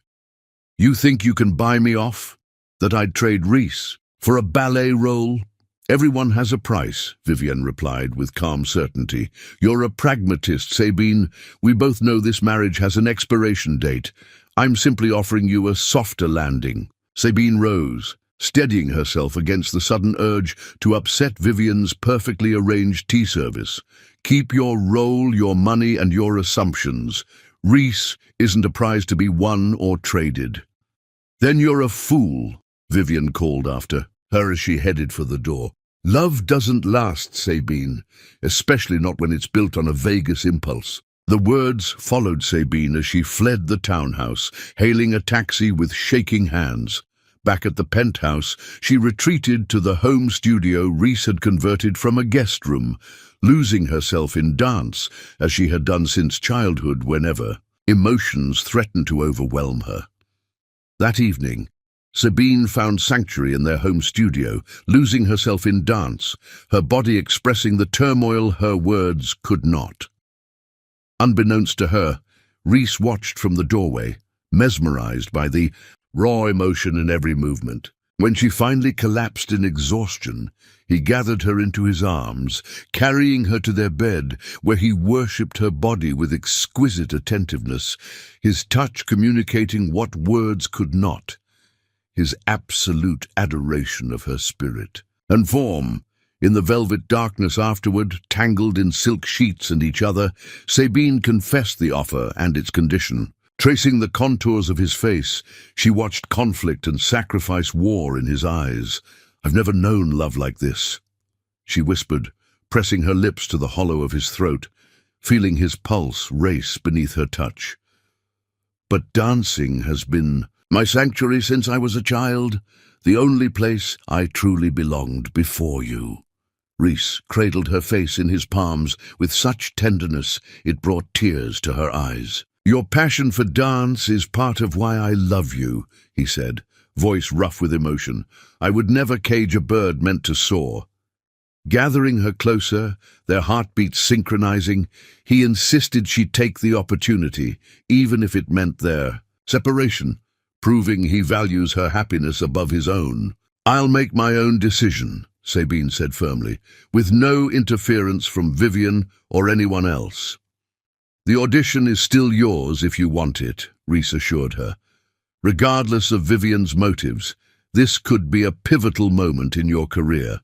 You think you can buy me off? That I'd trade Reese for a ballet role? Everyone has a price, Vivian replied with calm certainty. You're a pragmatist, Sabine. We both know this marriage has an expiration date. I'm simply offering you a softer landing. Sabine rose, steadying herself against the sudden urge to upset Vivian's perfectly arranged tea service. Keep your role, your money, and your assumptions. Reese isn't a prize to be won or traded. Then you're a fool, Vivian called after. her as she headed for the door. Love doesn't last, Sabine, especially not when it's built on a vagus impulse. The words followed Sabine as she fled the townhouse, hailing a taxi with shaking hands. Back at the penthouse, she retreated to the home studio Reese had converted from a guest room, losing herself in dance, as she had done since childhood whenever emotions threatened to overwhelm her. That evening, Sabine found sanctuary in their home studio, losing herself in dance, her body expressing the turmoil her words could not. Unbeknownst to her, Reese watched from the doorway, mesmerized by the raw emotion in every movement. When she finally collapsed in exhaustion, he gathered her into his arms, carrying her to their bed, where he worshipped her body with exquisite attentiveness, his touch communicating what words could not, his absolute adoration of her spirit and form. In the velvet darkness afterward, tangled in silk sheets and each other, Sabine confessed the offer and its condition. Tracing the contours of his face, she watched conflict and sacrifice war in his eyes. "I've never known love like this," she whispered, pressing her lips to the hollow of his throat, feeling his pulse race beneath her touch. "But dancing has been my sanctuary since I was a child, the only place I truly belonged before you." Reese cradled her face in his palms with such tenderness it brought tears to her eyes. "Your passion for dance is part of why I love you," he said, voice rough with emotion. "I would never cage a bird meant to soar." Gathering her closer, their heartbeats synchronizing, he insisted she take the opportunity, even if it meant their separation, proving he values her happiness above his own. "I'll make my own decision," Sabine said firmly, "with no interference from Vivian or anyone else." "The audition is still yours if you want it," Reese assured her. "Regardless of Vivian's motives, this could be a pivotal moment in your career."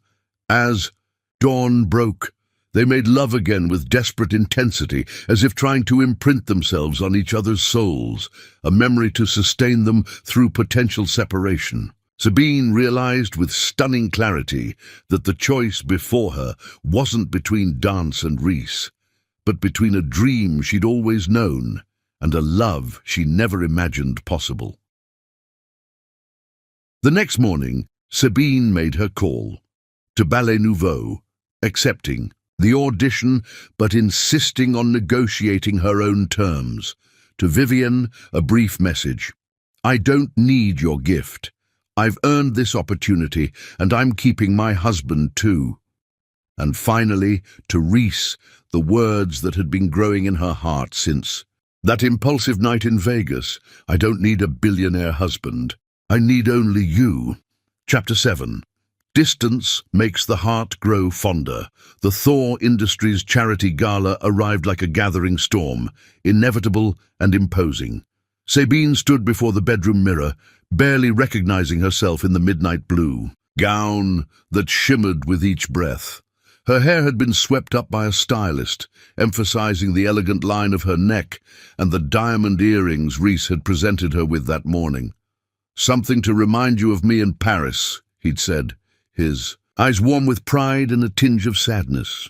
As dawn broke, they made love again with desperate intensity, as if trying to imprint themselves on each other's souls, a memory to sustain them through potential separation. Sabine realized with stunning clarity that the choice before her wasn't between dance and Reese, but between a dream she'd always known and a love she never imagined possible. The next morning, Sabine made her call to Ballet Nouveau, accepting the audition but insisting on negotiating her own terms. To Vivian, a brief message: "I don't need your gift. I've earned this opportunity, and I'm keeping my husband too." And finally, to Reese, the words that had been growing in her heart since that impulsive night in Vegas: "I don't need a billionaire husband. I need only you." Chapter 7. Distance makes the heart grow fonder. The Thor Industries charity gala arrived like a gathering storm, inevitable and imposing. Sabine stood before the bedroom mirror, barely recognizing herself in the midnight blue gown that shimmered with each breath. Her hair had been swept up by a stylist, emphasizing the elegant line of her neck and the diamond earrings Reese had presented her with that morning. "Something to remind you of me in Paris," he'd said, his eyes warm with pride and a tinge of sadness.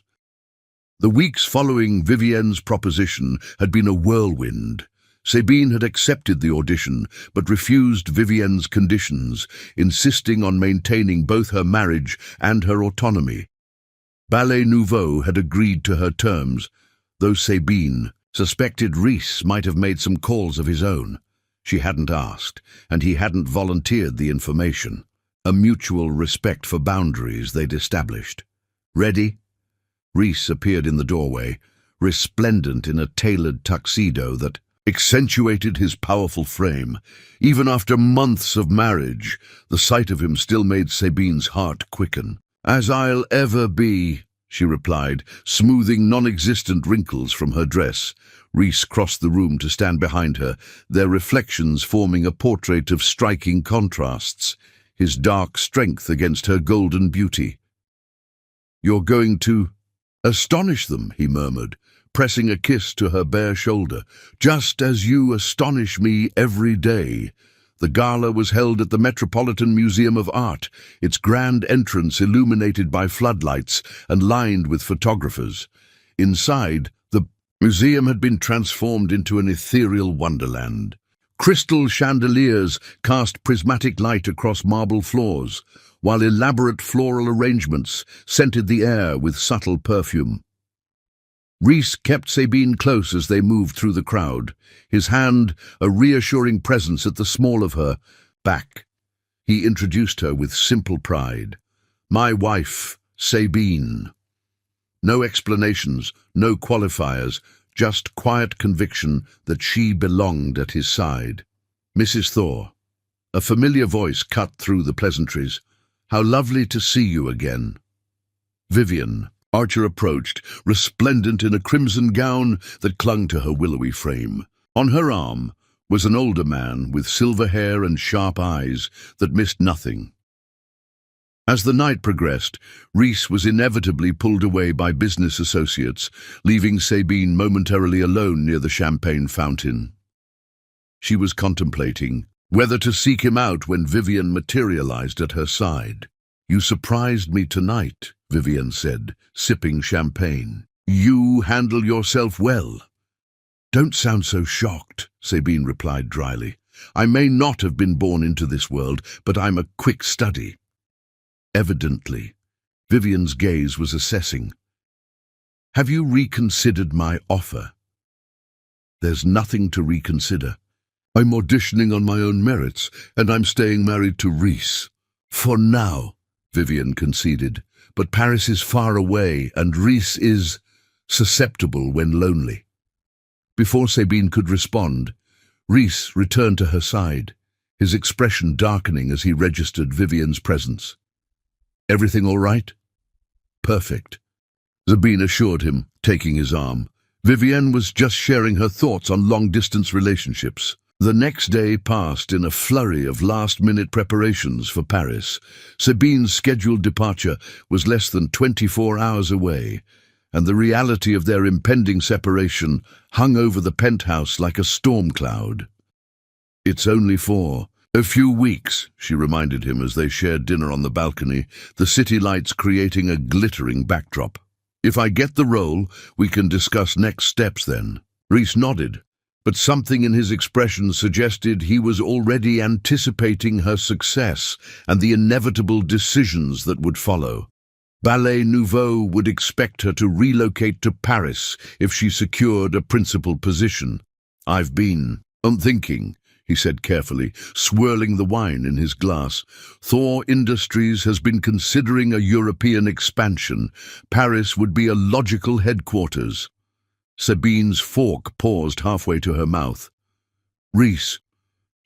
The weeks following Vivienne's proposition had been a whirlwind. Sabine had accepted the audition, but refused Vivienne's conditions, insisting on maintaining both her marriage and her autonomy. Ballet Nouveau had agreed to her terms, though Sabine suspected Reese might have made some calls of his own. She hadn't asked, and he hadn't volunteered the information. A mutual respect for boundaries they'd established. "Ready?" Reese appeared in the doorway, resplendent in a tailored tuxedo that accentuated his powerful frame. Even after months of marriage, the sight of him still made Sabine's heart quicken. "As I'll ever be," she replied, smoothing non-existent wrinkles from her dress. Reese crossed the room to stand behind her, their reflections forming a portrait of striking contrasts, his dark strength against her golden beauty. "You're going to astonish them," he murmured, pressing a kiss to her bare shoulder. "Just as you astonish me every day." The gala was held at the Metropolitan Museum of Art, its grand entrance illuminated by floodlights and lined with photographers. Inside, the museum had been transformed into an ethereal wonderland. Crystal chandeliers cast prismatic light across marble floors, while elaborate floral arrangements scented the air with subtle perfume. Rhys kept Sabine close as they moved through the crowd, his hand a reassuring presence at the small of her back. He introduced her with simple pride. "My wife, Sabine." No explanations, no qualifiers, just quiet conviction that she belonged at his side. "Mrs. Thor." A familiar voice cut through the pleasantries. "How lovely to see you again." "Vivian." Archer approached, resplendent in a crimson gown that clung to her willowy frame. On her arm was an older man with silver hair and sharp eyes that missed nothing. As the night progressed, Rhys was inevitably pulled away by business associates, leaving Sabine momentarily alone near the champagne fountain. She was contemplating whether to seek him out when Vivian materialized at her side. "You surprised me tonight," Vivian said, sipping champagne. "You handle yourself well." "Don't sound so shocked," Sabine replied dryly. "I may not have been born into this world, but I'm a quick study." Evidently, Vivian's gaze was assessing. "Have you reconsidered my offer?" "There's nothing to reconsider. I'm auditioning on my own merits, and I'm staying married to Rhys. For now," Vivian conceded. "But Paris is far away, and Rhys is susceptible when lonely." Before Sabine could respond, Rhys returned to her side, his expression darkening as he registered Vivian's presence. "Everything all right?" "Perfect," Sabine assured him, taking his arm. Vivian was just sharing her thoughts on long-distance relationships. The next day passed in a flurry of last-minute preparations for Paris. Sabine's scheduled departure was less than 24 hours away, and the reality of their impending separation hung over the penthouse like a storm cloud. "It's only for a few weeks," she reminded him as they shared dinner on the balcony, the city lights creating a glittering backdrop. "If I get the role, we can discuss next steps then." Rhys nodded, but something in his expression suggested he was already anticipating her success and the inevitable decisions that would follow. Ballet Nouveau would expect her to relocate to Paris if she secured a principal position. "I've been thinking," he said carefully, swirling the wine in his glass. "Thor Industries has been considering a European expansion. Paris would be a logical headquarters." Sabine's fork paused halfway to her mouth. "Rhys,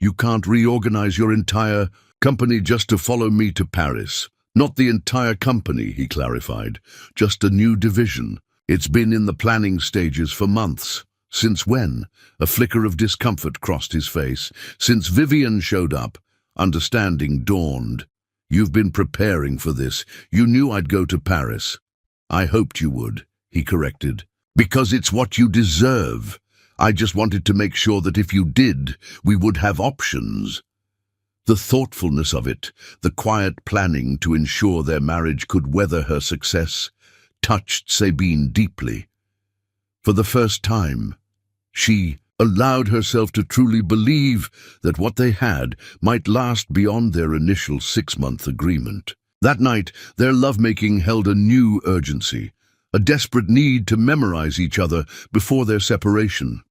you can't reorganize your entire company just to follow me to Paris." "Not the entire company," he clarified, "just a new division. It's been in the planning stages for months." "Since when?" A flicker of discomfort crossed his face. "Since Vivian showed up." Understanding dawned. "You've been preparing for this. You knew I'd go to Paris." "I hoped you would," he corrected. "Because it's what you deserve. I just wanted to make sure that if you did, we would have options." The thoughtfulness of it, the quiet planning to ensure their marriage could weather her success, touched Sabine deeply. For the first time, she allowed herself to truly believe that what they had might last beyond their initial 6-month agreement. That night, their lovemaking held a new urgency, a desperate need to memorize each other before their separation.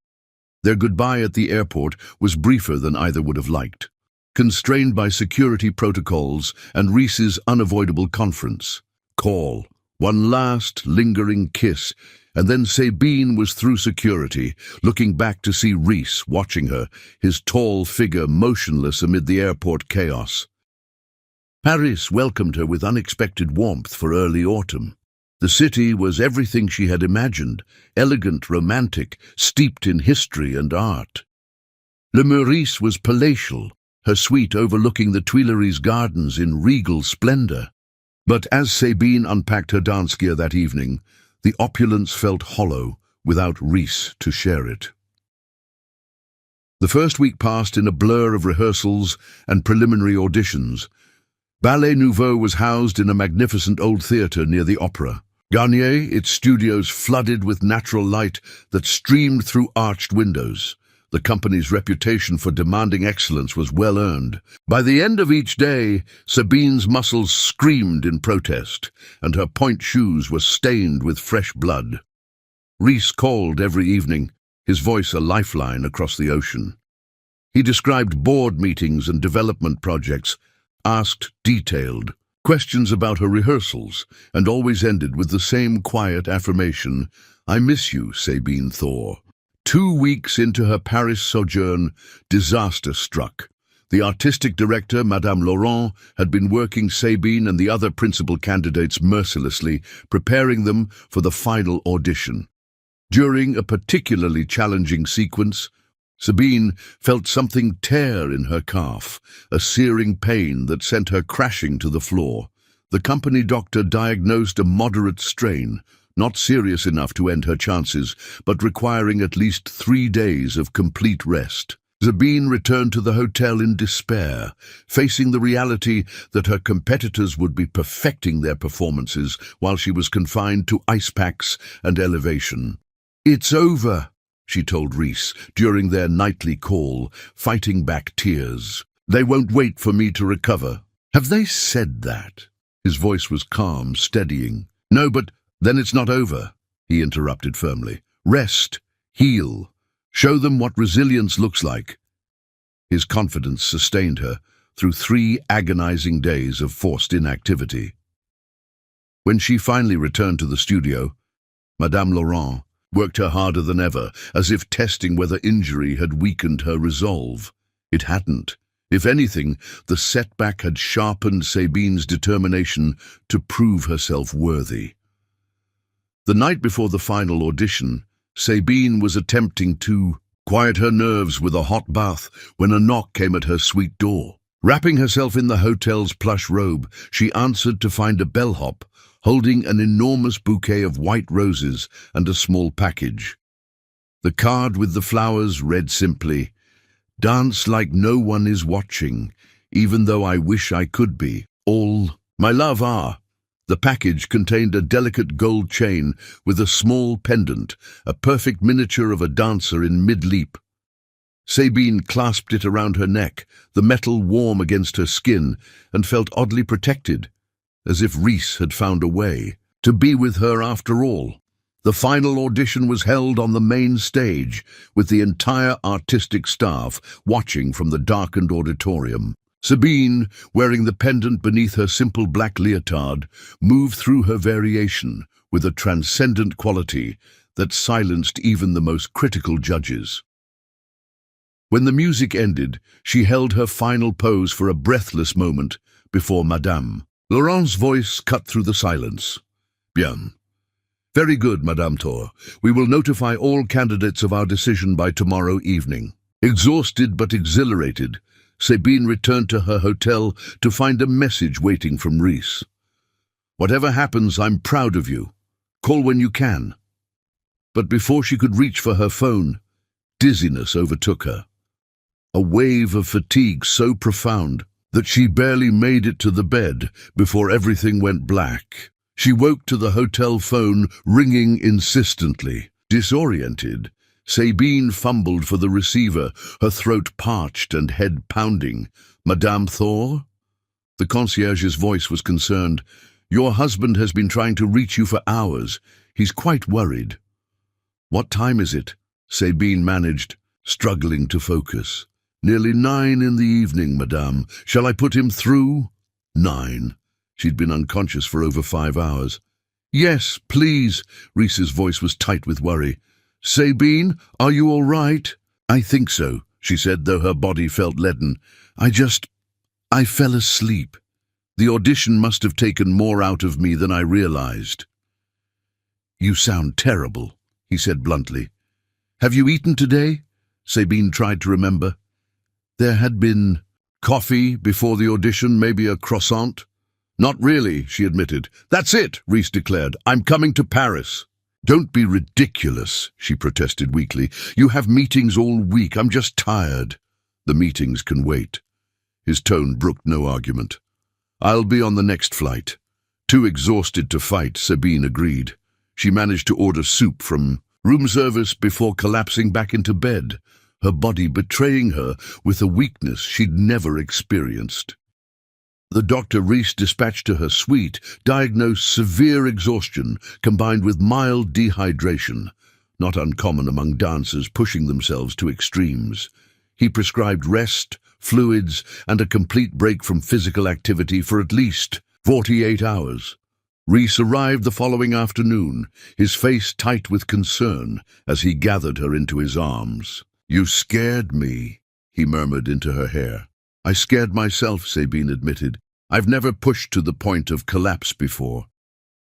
Their goodbye at the airport was briefer than either would have liked, constrained by security protocols and Rhys's unavoidable conference call. One last, lingering kiss, and then Sabine was through security, looking back to see Rhys watching her, his tall figure motionless amid the airport chaos. Paris welcomed her with unexpected warmth for early autumn. The city was everything she had imagined, elegant, romantic, steeped in history and art. Le Meurice was palatial, her suite overlooking the Tuileries gardens in regal splendor. But as Sabine unpacked her dance gear that evening, the opulence felt hollow without Rhys to share it. The first week passed in a blur of rehearsals and preliminary auditions. Ballet Nouveau was housed in a magnificent old theatre near the opera. Garnier, its studios flooded with natural light that streamed through arched windows. The company's reputation for demanding excellence was well earned. By the end of each day, Sabine's muscles screamed in protest, and her point shoes were stained with fresh blood. Rhys called every evening, his voice a lifeline across the ocean. He described board meetings and development projects, asked detailed questions about her rehearsals, and always ended with the same quiet affirmation, "I miss you, Sabine Thor." 2 weeks into her Paris sojourn, disaster struck. The artistic director, Madame Laurent, had been working Sabine and the other principal candidates mercilessly, preparing them for the final audition. During a particularly challenging sequence, Sabine felt something tear in her calf, a searing pain that sent her crashing to the floor. The company doctor diagnosed a moderate strain, not serious enough to end her chances, but requiring at least 3 days of complete rest. Sabine returned to the hotel in despair, facing the reality that her competitors would be perfecting their performances while she was confined to ice packs and elevation. "It's over," she told Rhys during their nightly call, fighting back tears. "They won't wait for me to recover." "Have they said that?" His voice was calm, steadying. "No, but then it's not over," he interrupted firmly. "Rest, heal, show them what resilience looks like." His confidence sustained her through 3 agonizing days of forced inactivity. When she finally returned to the studio, Madame Laurent worked her harder than ever, as if testing whether injury had weakened her resolve. It hadn't. If anything, the setback had sharpened Sabine's determination to prove herself worthy. The night before the final audition, Sabine was attempting to quiet her nerves with a hot bath when a knock came at her suite door. Wrapping herself in the hotel's plush robe, she answered to find a bellhop holding an enormous bouquet of white roses and a small package. The card with the flowers read simply, "Dance like no one is watching, even though I wish I could be. All my love are." The package contained a delicate gold chain with a small pendant, a perfect miniature of a dancer in mid-leap. Sabine clasped it around her neck, the metal warm against her skin, and felt oddly protected, as if Rhys had found a way to be with her after all. The final audition was held on the main stage, with the entire artistic staff watching from the darkened auditorium. Sabine, wearing the pendant beneath her simple black leotard, moved through her variation with a transcendent quality that silenced even the most critical judges. When the music ended, she held her final pose for a breathless moment before Madame. Laurent's voice cut through the silence. "Bien. Very good, Madame Thor. We will notify all candidates of our decision by tomorrow evening." Exhausted but exhilarated, Sabine returned to her hotel to find a message waiting from Rhys. "Whatever happens, I'm proud of you. Call when you can." But before she could reach for her phone, dizziness overtook her. A wave of fatigue so profound that she barely made it to the bed before everything went black. She woke to the hotel phone ringing insistently. Disoriented, Sabine fumbled for the receiver, her throat parched and head pounding. "Madame Thor?" The concierge's voice was concerned. "Your husband has been trying to reach you for hours. He's quite worried." "What time is it?" Sabine managed, struggling to focus. "Nearly 9 in the evening, madame. Shall I put him through?" 9. She'd been unconscious for over 5 hours. "Yes, please." Rhys's voice was tight with worry. "Sabine, are you all right?" "I think so," she said, though her body felt leaden. I fell asleep. The audition must have taken more out of me than I realized." "You sound terrible," he said bluntly. "Have you eaten today?" Sabine tried to remember. There had been coffee before the audition, maybe a croissant. "Not really," she admitted. "That's it," Rhys declared. "I'm coming to Paris." Don't be ridiculous, she protested weakly. You have meetings all week. I'm just tired. The meetings can wait. His tone brooked no argument. I'll be on the next flight. Too exhausted to fight, Sabine agreed. She managed to order soup from room service before collapsing back into bed, her body betraying her with a weakness she'd never experienced. The doctor Reese dispatched to her suite diagnosed severe exhaustion combined with mild dehydration, not uncommon among dancers pushing themselves to extremes. He prescribed rest, fluids, and a complete break from physical activity for at least 48 hours. Reese arrived the following afternoon, his face tight with concern as he gathered her into his arms. You scared me, he murmured into her hair. I scared myself, Sabine admitted. I've never pushed to the point of collapse before.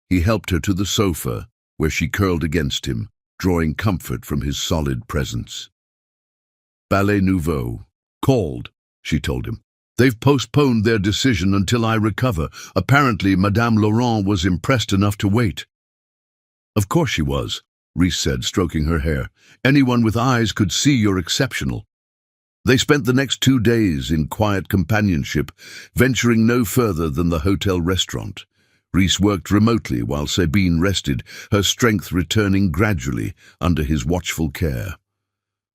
He helped her to the sofa, where she curled against him, drawing comfort from his solid presence. Ballet Nouveau. Called, she told him. They've postponed their decision until I recover. Apparently, Madame Laurent was impressed enough to wait. Of course she was, Reese said, stroking her hair. Anyone with eyes could see you're exceptional. They spent the next 2 days in quiet companionship, venturing no further than the hotel restaurant. Reese worked remotely while Sabine rested, her strength returning gradually under his watchful care.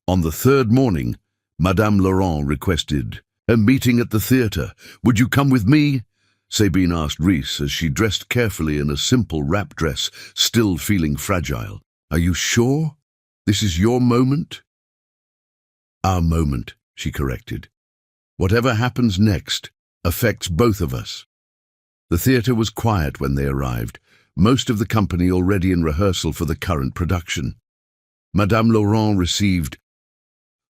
On the third morning, Madame Laurent requested, "A meeting at the theatre. Would you come with me?" Sabine asked Reese as she dressed carefully in a simple wrap dress, still feeling fragile. "Are you sure? This is your moment?" "Our moment," she corrected. "Whatever happens next affects both of us." The theatre was quiet when they arrived, most of the company already in rehearsal for the current production. Madame Laurent received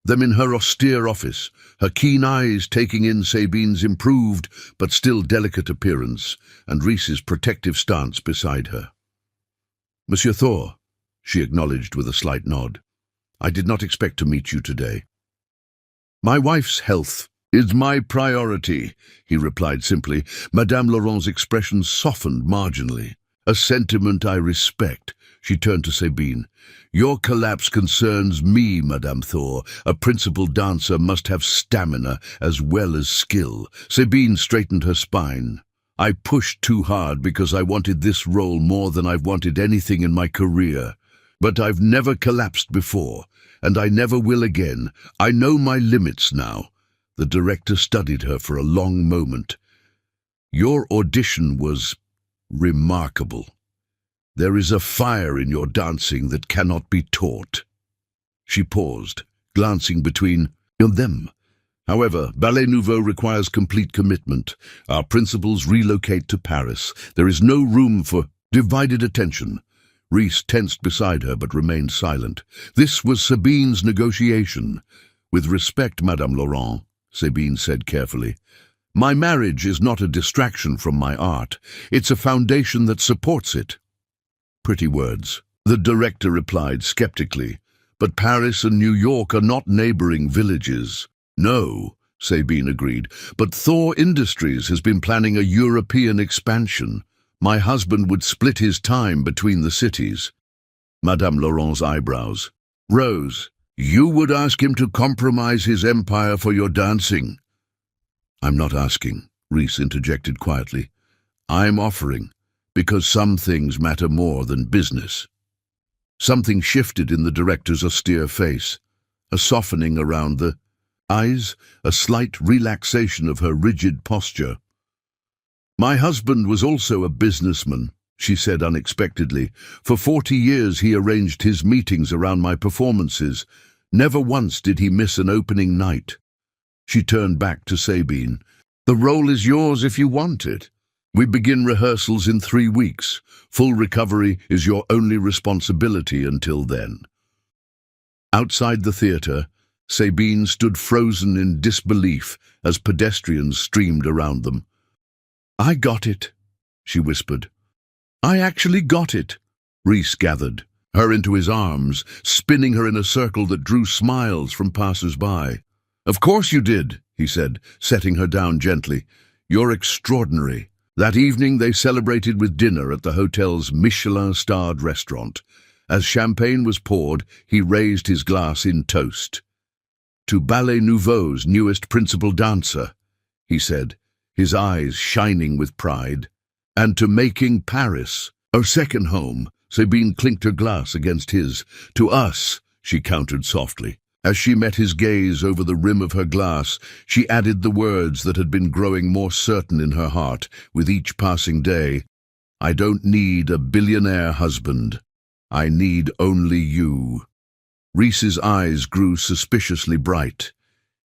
them in her austere office, her keen eyes taking in Sabine's improved but still delicate appearance and Reese's protective stance beside her. "Monsieur Thor," she acknowledged with a slight nod. "I did not expect to meet you today." "My wife's health is my priority," he replied simply. Madame Laurent's expression softened marginally. "A sentiment I respect." She turned to Sabine. "Your collapse concerns me, Madame Thor. A principal dancer must have stamina as well as skill." Sabine straightened her spine. "I pushed too hard because I wanted this role more than I've wanted anything in my career. But I've never collapsed before, and I never will again. I know my limits now." The director studied her for a long moment. "Your audition was remarkable. There is a fire in your dancing that cannot be taught." She paused, glancing between them. "However, Ballet Nouveau requires complete commitment. Our principals relocate to Paris. There is no room for divided attention." Reese tensed beside her but remained silent. "This was Sabine's negotiation." "With respect, Madame Laurent," Sabine said carefully, "my marriage is not a distraction from my art. It's a foundation that supports it." "Pretty words," the director replied skeptically. "But Paris and New York are not neighboring villages." "No," Sabine agreed, "but Thor Industries has been planning a European expansion. My husband would split his time between the cities." Madame Laurent's eyebrows rose. "You would ask him to compromise his empire for your dancing?" "I'm not asking," Reese interjected quietly. "I'm offering, because some things matter more than business." Something shifted in the director's austere face, a softening around the eyes, a slight relaxation of her rigid posture. "My husband was also a businessman," she said unexpectedly. "For 40 years he arranged his meetings around my performances. Never once did he miss an opening night." She turned back to Sabine. "The role is yours if you want it. We begin rehearsals in 3 weeks. Full recovery is your only responsibility until then." Outside the theatre, Sabine stood frozen in disbelief as pedestrians streamed around them. "I got it," she whispered. "I actually got it." Reese gathered her into his arms, spinning her in a circle that drew smiles from passers-by. "Of course you did," he said, setting her down gently. "You're extraordinary." That evening they celebrated with dinner at the hotel's Michelin-starred restaurant. As champagne was poured, he raised his glass in toast. "To Ballet Nouveau's newest principal dancer," he said, his eyes shining with pride. "And to making Paris our second home." Sabine clinked her glass against his. "To us," she countered softly. As she met his gaze over the rim of her glass, she added the words that had been growing more certain in her heart with each passing day. "I don't need a billionaire husband. I need only you." Reese's eyes grew suspiciously bright.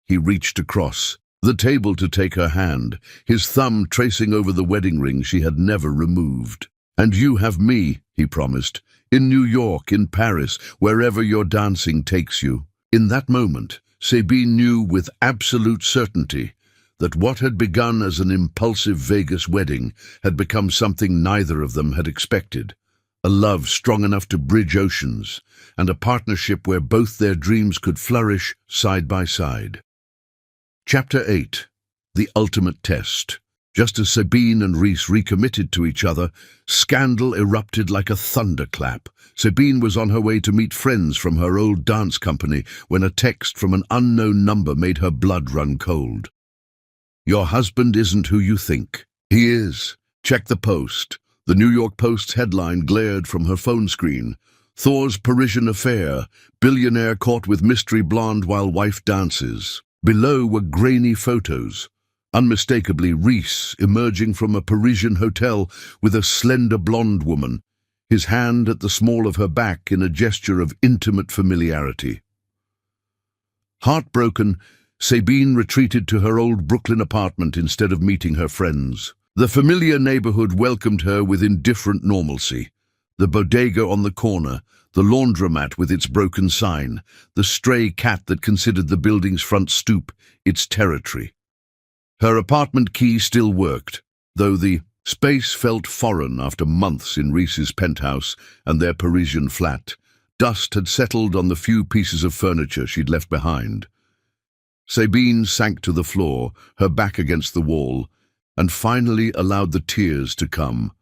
He reached across the table to take her hand, his thumb tracing over the wedding ring she had never removed. "And you have me," he promised, "in New York, in Paris, wherever your dancing takes you." In that moment, Sabine knew with absolute certainty that what had begun as an impulsive Vegas wedding had become something neither of them had expected. A love strong enough to bridge oceans, and a partnership where both their dreams could flourish side by side. Chapter 8. The Ultimate Test. Just as Sabine and Reese recommitted to each other, scandal erupted like a thunderclap. Sabine was on her way to meet friends from her old dance company when a text from an unknown number made her blood run cold. "Your husband isn't who you think." "He is. Check the Post." The New York Post's headline glared from her phone screen. "Thor's Parisian affair. Billionaire caught with mystery blonde while wife dances." Below were grainy photos. Unmistakably Reese emerging from a Parisian hotel with a slender blonde woman, his hand at the small of her back in a gesture of intimate familiarity. Heartbroken, Sabine retreated to her old Brooklyn apartment instead of meeting her friends. The familiar neighborhood welcomed her with indifferent normalcy. The bodega on the corner, the laundromat with its broken sign, the stray cat that considered the building's front stoop its territory. Her apartment key still worked, though the space felt foreign after months in Reese's penthouse and their Parisian flat. Dust had settled on the few pieces of furniture she'd left behind. Sabine sank to the floor, her back against the wall, and finally allowed the tears to come.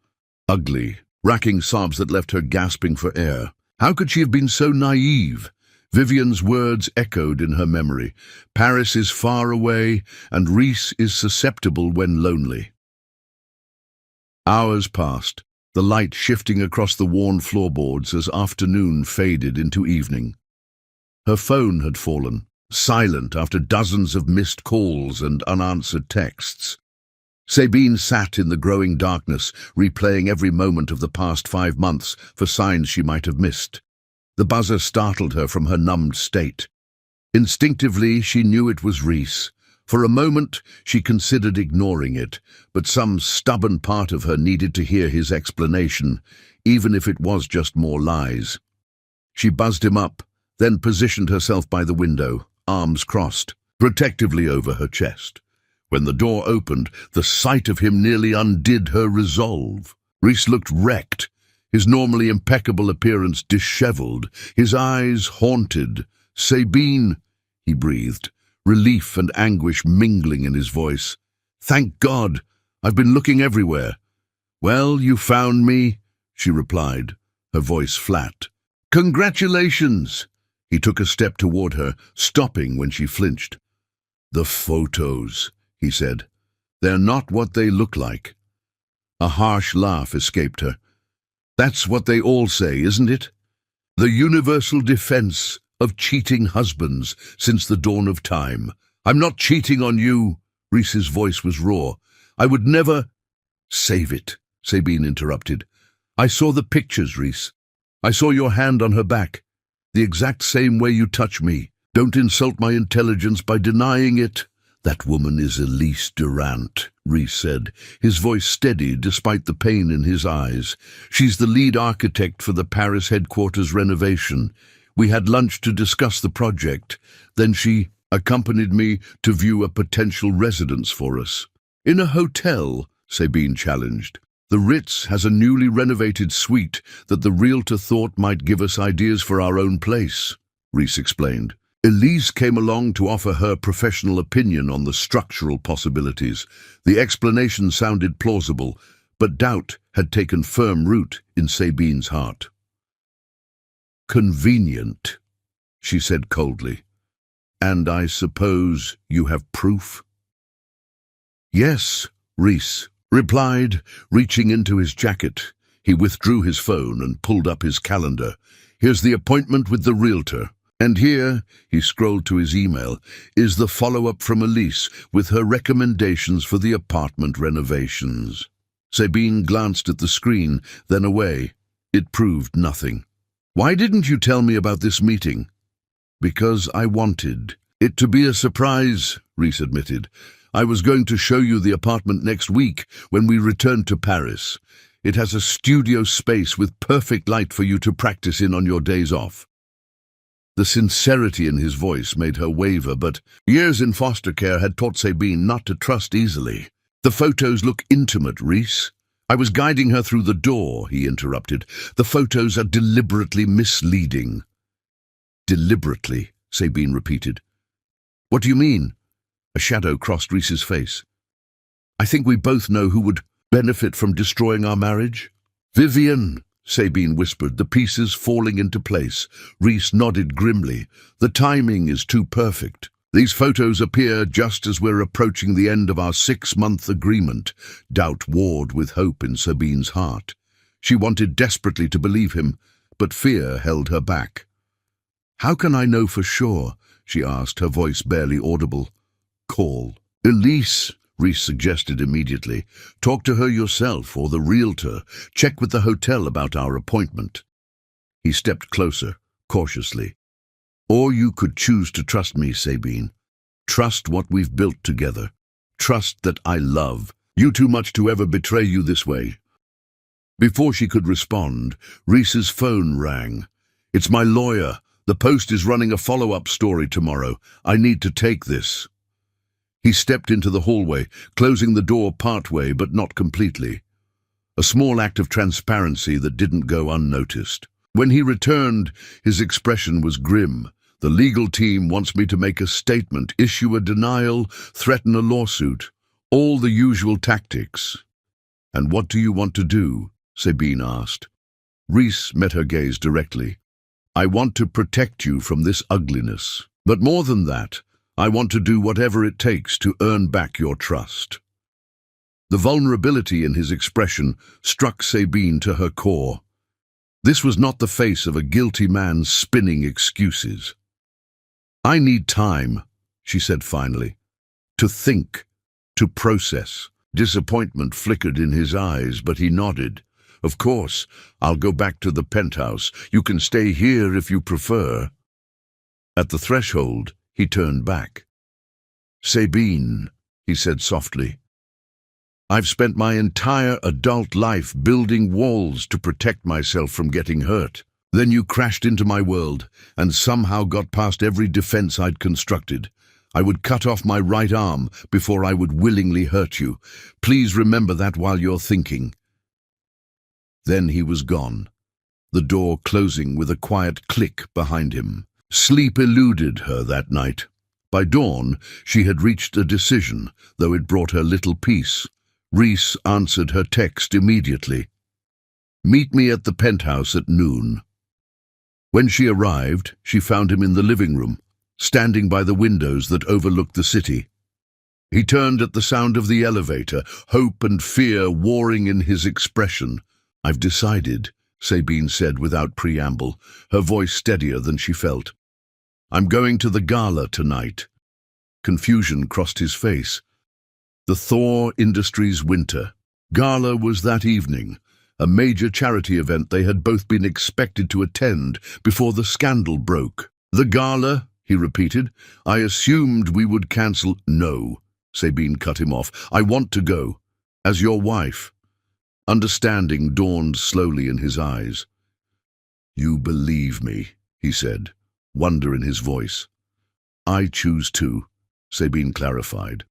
Ugly, racking sobs that left her gasping for air. How could she have been so naive? Vivian's words echoed in her memory. Paris is far away, and Reese is susceptible when lonely. Hours passed, the light shifting across the worn floorboards as afternoon faded into evening. Her phone had fallen, silent after dozens of missed calls and unanswered texts. Sabine sat in the growing darkness, replaying every moment of the past 5 months for signs she might have missed. The buzzer startled her from her numbed state. Instinctively, she knew it was Reese. For a moment, she considered ignoring it, but some stubborn part of her needed to hear his explanation, even if it was just more lies. She buzzed him up, then positioned herself by the window, arms crossed, protectively over her chest. When the door opened, the sight of him nearly undid her resolve. Reese looked wrecked, his normally impeccable appearance disheveled, his eyes haunted. "Sabine," he breathed, relief and anguish mingling in his voice. "Thank God, I've been looking everywhere." "Well, you found me," she replied, her voice flat. "Congratulations!" He took a step toward her, stopping when she flinched. "The photos," he said. "They're not what they look like." A harsh laugh escaped her. "That's what they all say, isn't it? The universal defense of cheating husbands since the dawn of time. I'm not cheating on you." Reese's voice was raw. "I would never—" "Save it," Sabine interrupted. "I saw the pictures, Reese. I saw your hand on her back, the exact same way you touch me. Don't insult my intelligence by denying it." "That woman is Elise Durant," Reese said, his voice steady despite the pain in his eyes. "She's the lead architect for the Paris headquarters renovation. We had lunch to discuss the project. Then she accompanied me to view a potential residence for us." "In a hotel?" Sabine challenged. "The Ritz has a newly renovated suite that the realtor thought might give us ideas for our own place," Reese explained. Elise came along to offer her professional opinion on the structural possibilities. The explanation sounded plausible, but doubt had taken firm root in Sabine's heart. Convenient, she said coldly. And I suppose you have proof? Yes, Reese replied, reaching into his jacket. He withdrew his phone and pulled up his calendar. Here's the appointment with the realtor. And here, he scrolled to his email, is the follow-up from Elise with her recommendations for the apartment renovations. Sabine glanced at the screen, then away. It proved nothing. Why didn't you tell me about this meeting? Because I wanted it to be a surprise, Reese admitted. I was going to show you the apartment next week when we returned to Paris. It has a studio space with perfect light for you to practice in on your days off. The sincerity in his voice made her waver, but years in foster care had taught Sabine not to trust easily. The photos look intimate, Reese. I was guiding her through the door, he interrupted. The photos are deliberately misleading. Deliberately, Sabine repeated. What do you mean? A shadow crossed Reese's face. I think we both know who would benefit from destroying our marriage. Vivian, Sabine whispered, the pieces falling into place. Reese nodded grimly. The timing is too perfect. These photos appear just as we're approaching the end of our 6-month agreement. Doubt warred with hope in Sabine's heart. She wanted desperately to believe him, but fear held her back. How can I know for sure? She asked, her voice barely audible. Call Elise, Reese suggested immediately. Talk to her yourself or the realtor. Check with the hotel about our appointment. He stepped closer, cautiously. Or you could choose to trust me, Sabine. Trust what we've built together. Trust that I love you too much to ever betray you this way. Before she could respond, Reese's phone rang. It's my lawyer. The Post is running a follow-up story tomorrow. I need to take this. He stepped into the hallway, closing the door partway but not completely. A small act of transparency that didn't go unnoticed. When he returned, his expression was grim. The legal team wants me to make a statement, issue a denial, threaten a lawsuit. All the usual tactics. And what do you want to do? Sabine asked. Reese met her gaze directly. I want to protect you from this ugliness. But more than that, I want to do whatever it takes to earn back your trust. The vulnerability in his expression struck Sabine to her core. This was not the face of a guilty man spinning excuses. I need time, she said finally, to think, to process. Disappointment flickered in his eyes, but he nodded. Of course, I'll go back to the penthouse. You can stay here if you prefer. At the threshold, he turned back. Sabine, he said softly, I've spent my entire adult life building walls to protect myself from getting hurt. Then you crashed into my world and somehow got past every defense I'd constructed. I would cut off my right arm before I would willingly hurt you. Please remember that while you're thinking. Then he was gone, the door closing with a quiet click behind him. Sleep eluded her that night. By dawn, she had reached a decision, though it brought her little peace. Reese answered her text immediately. Meet me at the penthouse at noon. When she arrived, she found him in the living room, standing by the windows that overlooked the city. He turned at the sound of the elevator, hope and fear warring in his expression. I've decided, Sabine said without preamble, her voice steadier than she felt. I'm going to the gala tonight. Confusion crossed his face. The Thor Industries Winter Gala was that evening, a major charity event they had both been expected to attend before the scandal broke. The gala, he repeated. I assumed we would cancel. No, Sabine cut him off. I want to go. As your wife. Understanding dawned slowly in his eyes. You believe me, he said, wonder in his voice. I choose to, Sabine clarified.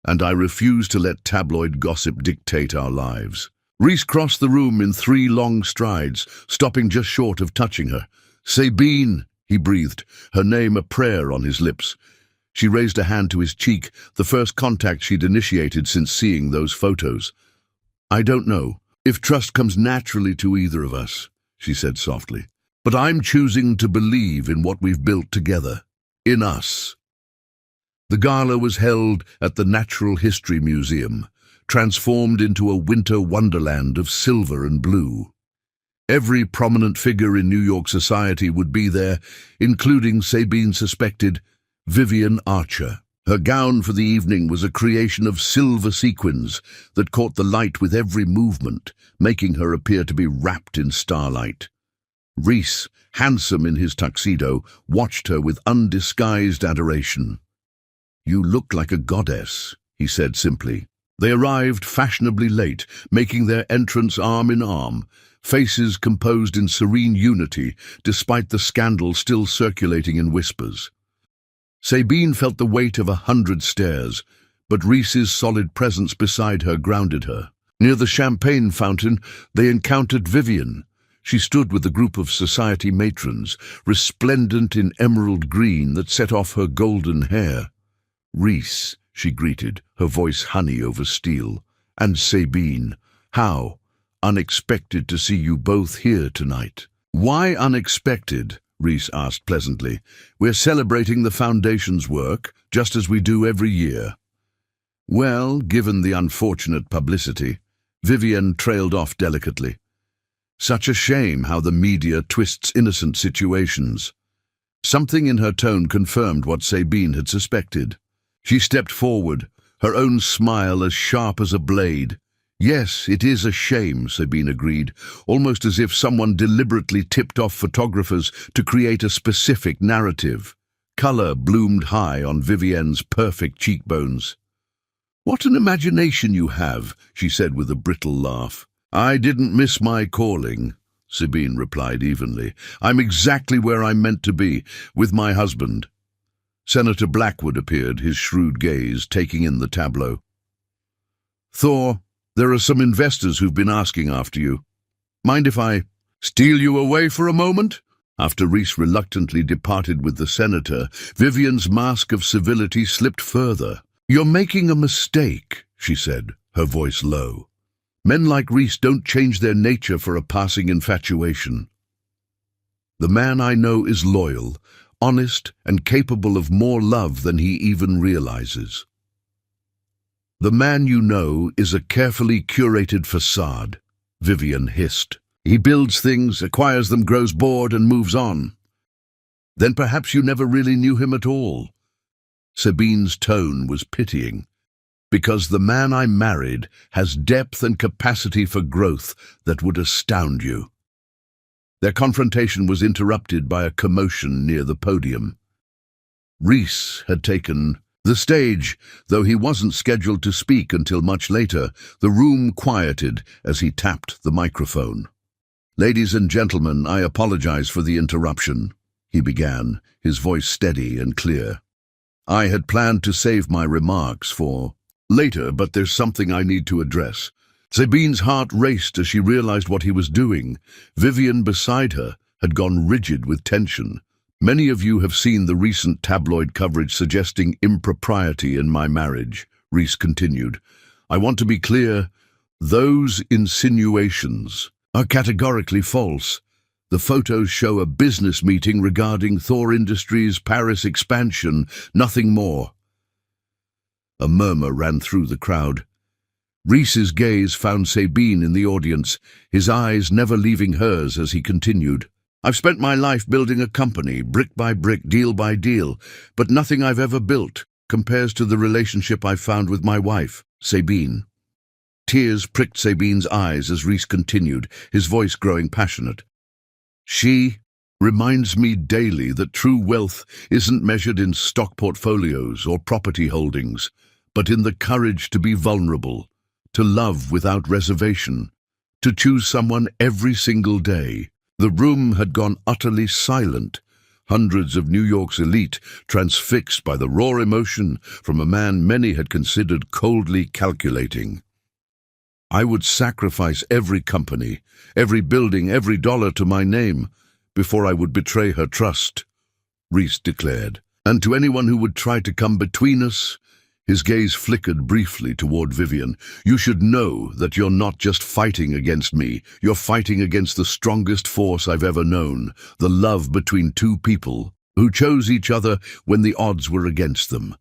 And I refuse to let tabloid gossip dictate our lives. Reese crossed the room in 3 long strides, stopping just short of touching her. Sabine, he breathed, her name a prayer on his lips. She raised a hand to his cheek, the first contact she'd initiated since seeing those photos. I don't know if trust comes naturally to either of us, she said softly. But I'm choosing to believe in what we've built together, in us. The gala was held at the Natural History Museum, transformed into a winter wonderland of silver and blue. Every prominent figure in New York society would be there, including Sabine's suspected Vivian Archer. Her gown for the evening was a creation of silver sequins that caught the light with every movement, making her appear to be wrapped in starlight. Reese, handsome in his tuxedo, watched her with undisguised adoration. "You look like a goddess," he said simply. They arrived fashionably late, making their entrance arm in arm, faces composed in serene unity, despite the scandal still circulating in whispers. Sabine felt the weight of 100 stares, but Reese's solid presence beside her grounded her. Near the champagne fountain, they encountered Vivian. She stood with a group of society matrons, resplendent in emerald green that set off her golden hair. "Reese," she greeted, her voice honey over steel. "And Sabine, how unexpected to see you both here tonight." "Why unexpected?" Reese asked pleasantly. "We're celebrating the Foundation's work, just as we do every year." "Well, given the unfortunate publicity," Vivian trailed off delicately. "Such a shame how the media twists innocent situations." Something in her tone confirmed what Sabine had suspected. She stepped forward, her own smile as sharp as a blade. "Yes, it is a shame," Sabine agreed, almost as if someone deliberately tipped off photographers to create a specific narrative. Color bloomed high on Vivienne's perfect cheekbones. "What an imagination you have," she said with a brittle laugh. "I didn't miss my calling," Sabine replied evenly. "I'm exactly where I'm meant to be, with my husband." Senator Blackwood appeared, his shrewd gaze taking in the tableau. "Thor, there are some investors who've been asking after you. Mind if I steal you away for a moment?" After Reese reluctantly departed with the senator, Vivian's mask of civility slipped further. "You're making a mistake," she said, her voice low. "Men like Reese don't change their nature for a passing infatuation. The man I know is loyal, honest, and capable of more love than he even realizes. The man you know is a carefully curated facade," Vivian hissed. "He builds things, acquires them, grows bored, and moves on. Then perhaps you never really knew him at all." Sabine's tone was pitying. "Because the man I married has depth and capacity for growth that would astound you." Their confrontation was interrupted by a commotion near the podium. Reese had taken the stage, though he wasn't scheduled to speak until much later. The room quieted as he tapped the microphone. "Ladies and gentlemen, I apologize for the interruption," he began, his voice steady and clear. "I had planned to save my remarks for later, but there's something I need to address." Sabine's heart raced as she realized what he was doing. Vivian beside her had gone rigid with tension. "Many of you have seen the recent tabloid coverage suggesting impropriety in my marriage," Reese continued. "I want to be clear, those insinuations are categorically false. The photos show a business meeting regarding Thor Industries' Paris expansion, nothing more." A murmur ran through the crowd. Reese's gaze found Sabine in the audience, his eyes never leaving hers as he continued. "I've spent my life building a company, brick by brick, deal by deal, but nothing I've ever built compares to the relationship I've found with my wife, Sabine." Tears pricked Sabine's eyes as Reese continued, his voice growing passionate. "She reminds me daily that true wealth isn't measured in stock portfolios or property holdings, but in the courage to be vulnerable, to love without reservation, to choose someone every single day." The room had gone utterly silent, hundreds of New York's elite transfixed by the raw emotion from a man many had considered coldly calculating. "I would sacrifice every company, every building, every dollar to my name before I would betray her trust," Reese declared. "And to anyone who would try to come between us, His gaze flickered briefly toward Vivian. "You should know that you're not just fighting against me. You're fighting against the strongest force I've ever known, the love between two people who chose each other when the odds were against them."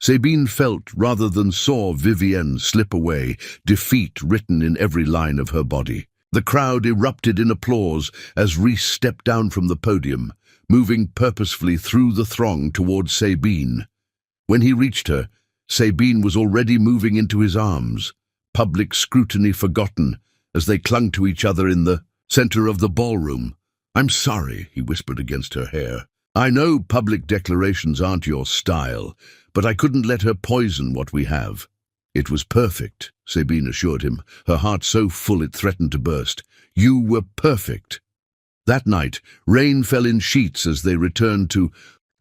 Sabine felt rather than saw Vivienne slip away, defeat written in every line of her body. The crowd erupted in applause as Rhys stepped down from the podium, moving purposefully through the throng toward Sabine. When he reached her, Sabine was already moving into his arms, public scrutiny forgotten, as they clung to each other in the center of the ballroom. "I'm sorry," he whispered against her hair. "I know public declarations aren't your style, but I couldn't let her poison what we have." "It was perfect," Sabine assured him, her heart so full it threatened to burst. "You were perfect." That night, rain fell in sheets as they returned to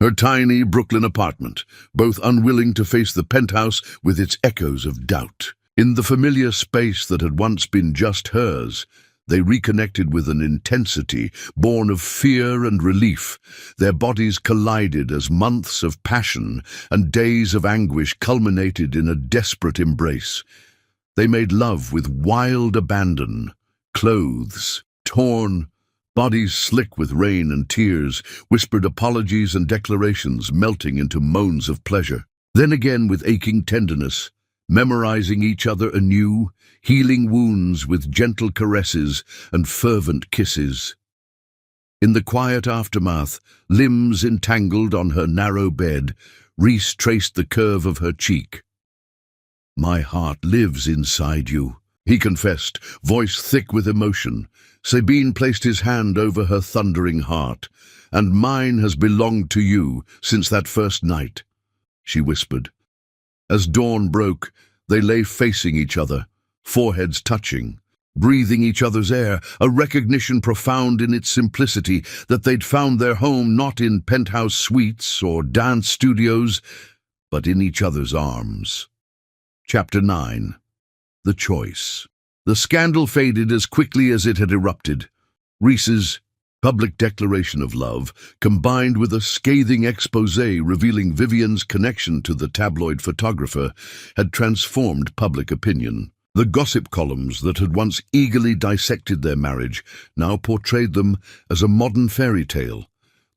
her tiny Brooklyn apartment, both unwilling to face the penthouse with its echoes of doubt. In the familiar space that had once been just hers, they reconnected with an intensity born of fear and relief. Their bodies collided as months of passion and days of anguish culminated in a desperate embrace. They made love with wild abandon, clothes torn, bodies slick with rain and tears, whispered apologies and declarations melting into moans of pleasure. Then again with aching tenderness, memorizing each other anew, healing wounds with gentle caresses and fervent kisses. In the quiet aftermath, limbs entangled on her narrow bed, Rhys traced the curve of her cheek. "My heart lives inside you," he confessed, voice thick with emotion. Sabine placed his hand over her thundering heart. "And mine has belonged to you since that first night," she whispered. As dawn broke, they lay facing each other, foreheads touching, breathing each other's air, a recognition profound in its simplicity that they'd found their home not in penthouse suites or dance studios, but in each other's arms. Chapter 9. The Choice. The scandal faded as quickly as it had erupted. Rhys's public declaration of love, combined with a scathing exposé revealing Vivian's connection to the tabloid photographer, had transformed public opinion. The gossip columns that had once eagerly dissected their marriage now portrayed them as a modern fairy tale,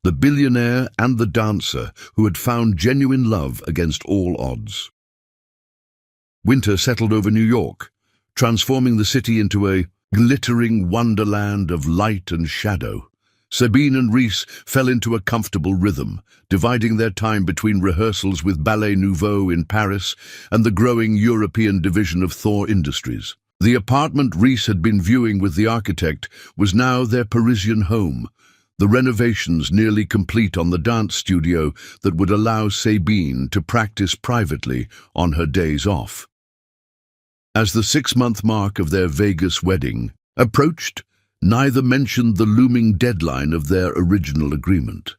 the billionaire and the dancer who had found genuine love against all odds. Winter settled over New York, transforming the city into a glittering wonderland of light and shadow. Sabine and Rhys fell into a comfortable rhythm, dividing their time between rehearsals with Ballet Nouveau in Paris and the growing European division of Thor Industries. The apartment Rhys had been viewing with the architect was now their Parisian home, the renovations nearly complete on the dance studio that would allow Sabine to practice privately on her days off. As the 6-month mark of their Vegas wedding approached, neither mentioned the looming deadline of their original agreement.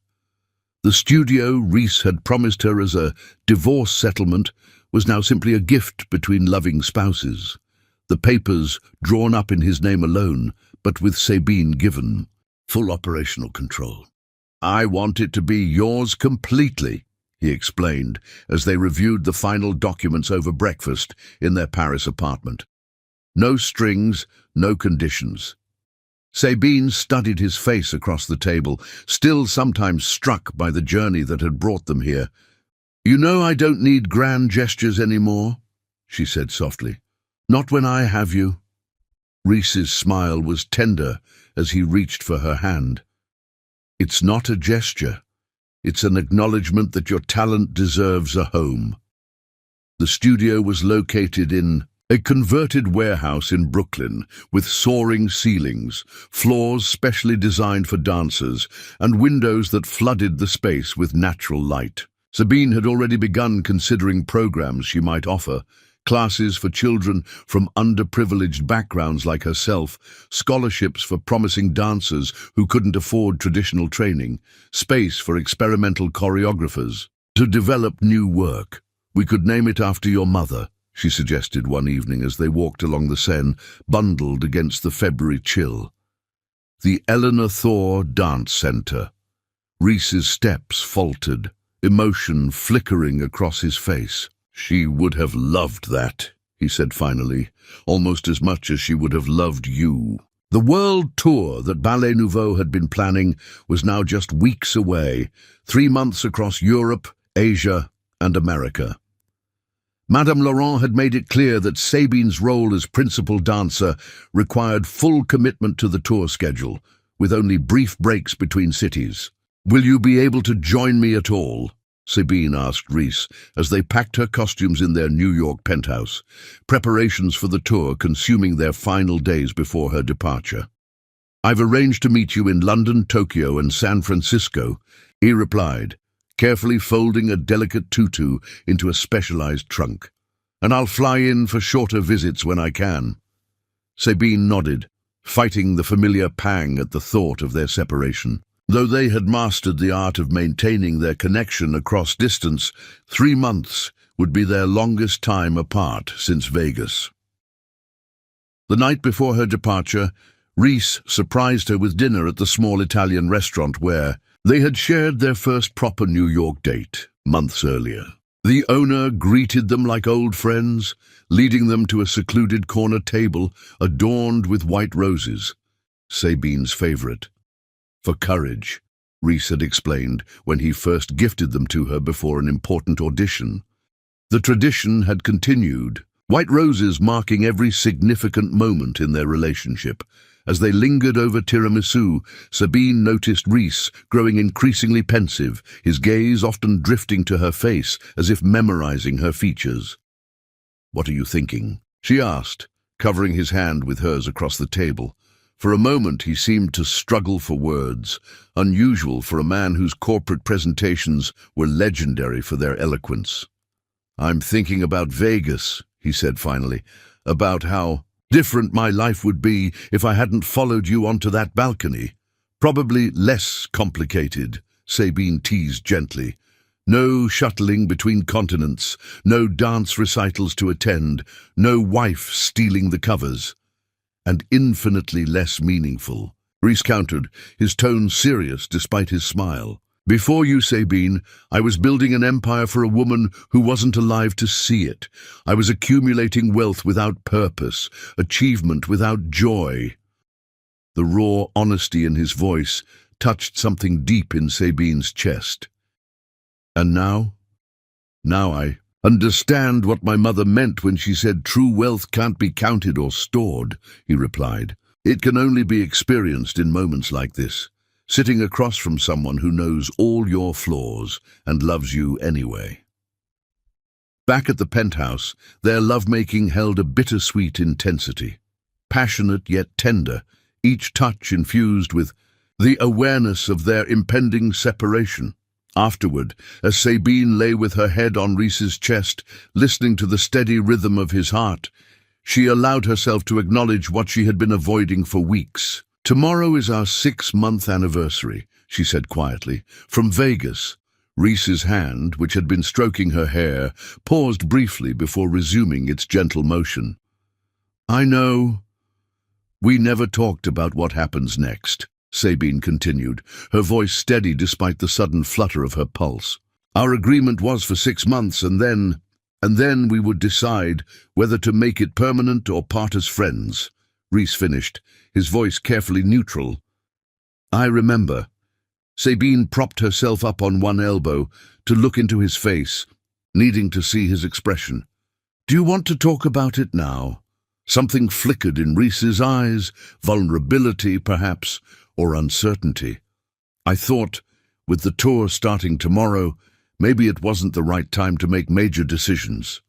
The studio Rhys had promised her as a divorce settlement was now simply a gift between loving spouses. The papers drawn up in his name alone, but with Sabine given full operational control. "I want it to be yours completely," he explained as they reviewed the final documents over breakfast in their Paris apartment. "No strings, no conditions." Sabine studied his face across the table, still sometimes struck by the journey that had brought them here. "You know I don't need grand gestures anymore," she said softly. "Not when I have you." Rhys's smile was tender as he reached for her hand. "It's not a gesture. It's an acknowledgement that your talent deserves a home." The studio was located in a converted warehouse in Brooklyn with soaring ceilings, floors specially designed for dancers, and windows that flooded the space with natural light. Sabine had already begun considering programs she might offer, classes for children from underprivileged backgrounds like herself, scholarships for promising dancers who couldn't afford traditional training, space for experimental choreographers. "To develop new work. We could name it after your mother," she suggested one evening as they walked along the Seine, bundled against the February chill. "The Eleanor Thor Dance Center." Rhys's steps faltered, emotion flickering across his face. She would have loved that, he said finally, almost as much as she would have loved you. The world tour that Ballet Nouveau had been planning was now just weeks away, 3 months across Europe, Asia, and America. Madame Laurent had made it clear that Sabine's role as principal dancer required full commitment to the tour schedule, with only brief breaks between cities. "Will you be able to join me at all?" Sabine asked Rhys as they packed her costumes in their New York penthouse, preparations for the tour consuming their final days before her departure. "I've arranged to meet you in London, Tokyo, and San Francisco," he replied, carefully folding a delicate tutu into a specialized trunk. "And I'll fly in for shorter visits when I can." Sabine nodded, fighting the familiar pang at the thought of their separation. Though they had mastered the art of maintaining their connection across distance, 3 months would be their longest time apart since Vegas. The night before her departure, Rhys surprised her with dinner at the small Italian restaurant where they had shared their first proper New York date, months earlier. The owner greeted them like old friends, leading them to a secluded corner table adorned with white roses, Sabine's favorite. "For courage," Rhys had explained when he first gifted them to her before an important audition. The tradition had continued, white roses marking every significant moment in their relationship. As they lingered over tiramisu, Sabine noticed Rhys growing increasingly pensive, his gaze often drifting to her face as if memorizing her features. "What are you thinking?" she asked, covering his hand with hers across the table. For a moment he seemed to struggle for words, unusual for a man whose corporate presentations were legendary for their eloquence. "I'm thinking about Vegas," he said finally, "about how different my life would be if I hadn't followed you onto that balcony. Probably less complicated," Sabine teased gently. "No shuttling between continents, no dance recitals to attend, no wife stealing the covers. And infinitely less meaningful," Rhys countered, his tone serious despite his smile. "Before you, Sabine, I was building an empire for a woman who wasn't alive to see it. I was accumulating wealth without purpose, achievement without joy." The raw honesty in his voice touched something deep in Sabine's chest. "And now? Now I understand what my mother meant when she said true wealth can't be counted or stored," he replied. "It can only be experienced in moments like this, sitting across from someone who knows all your flaws and loves you anyway." Back at the penthouse, their lovemaking held a bittersweet intensity, passionate yet tender, each touch infused with the awareness of their impending separation. Afterward, as Sabine lay with her head on Rhys's chest, listening to the steady rhythm of his heart, she allowed herself to acknowledge what she had been avoiding for weeks. "Tomorrow is our 6-month anniversary," she said quietly. "From Vegas." Rhys's hand, which had been stroking her hair, paused briefly before resuming its gentle motion. "I know. We never talked about what happens next," Sabine continued, her voice steady despite the sudden flutter of her pulse. "Our agreement was for 6 months, and then we would decide whether to make it permanent or part as friends," Rhys finished, his voice carefully neutral. "I remember." Sabine propped herself up on one elbow to look into his face, needing to see his expression. "Do you want to talk about it now?" Something flickered in Rhys's eyes, vulnerability perhaps, or uncertainty. "I thought, with the tour starting tomorrow, maybe it wasn't the right time to make major decisions."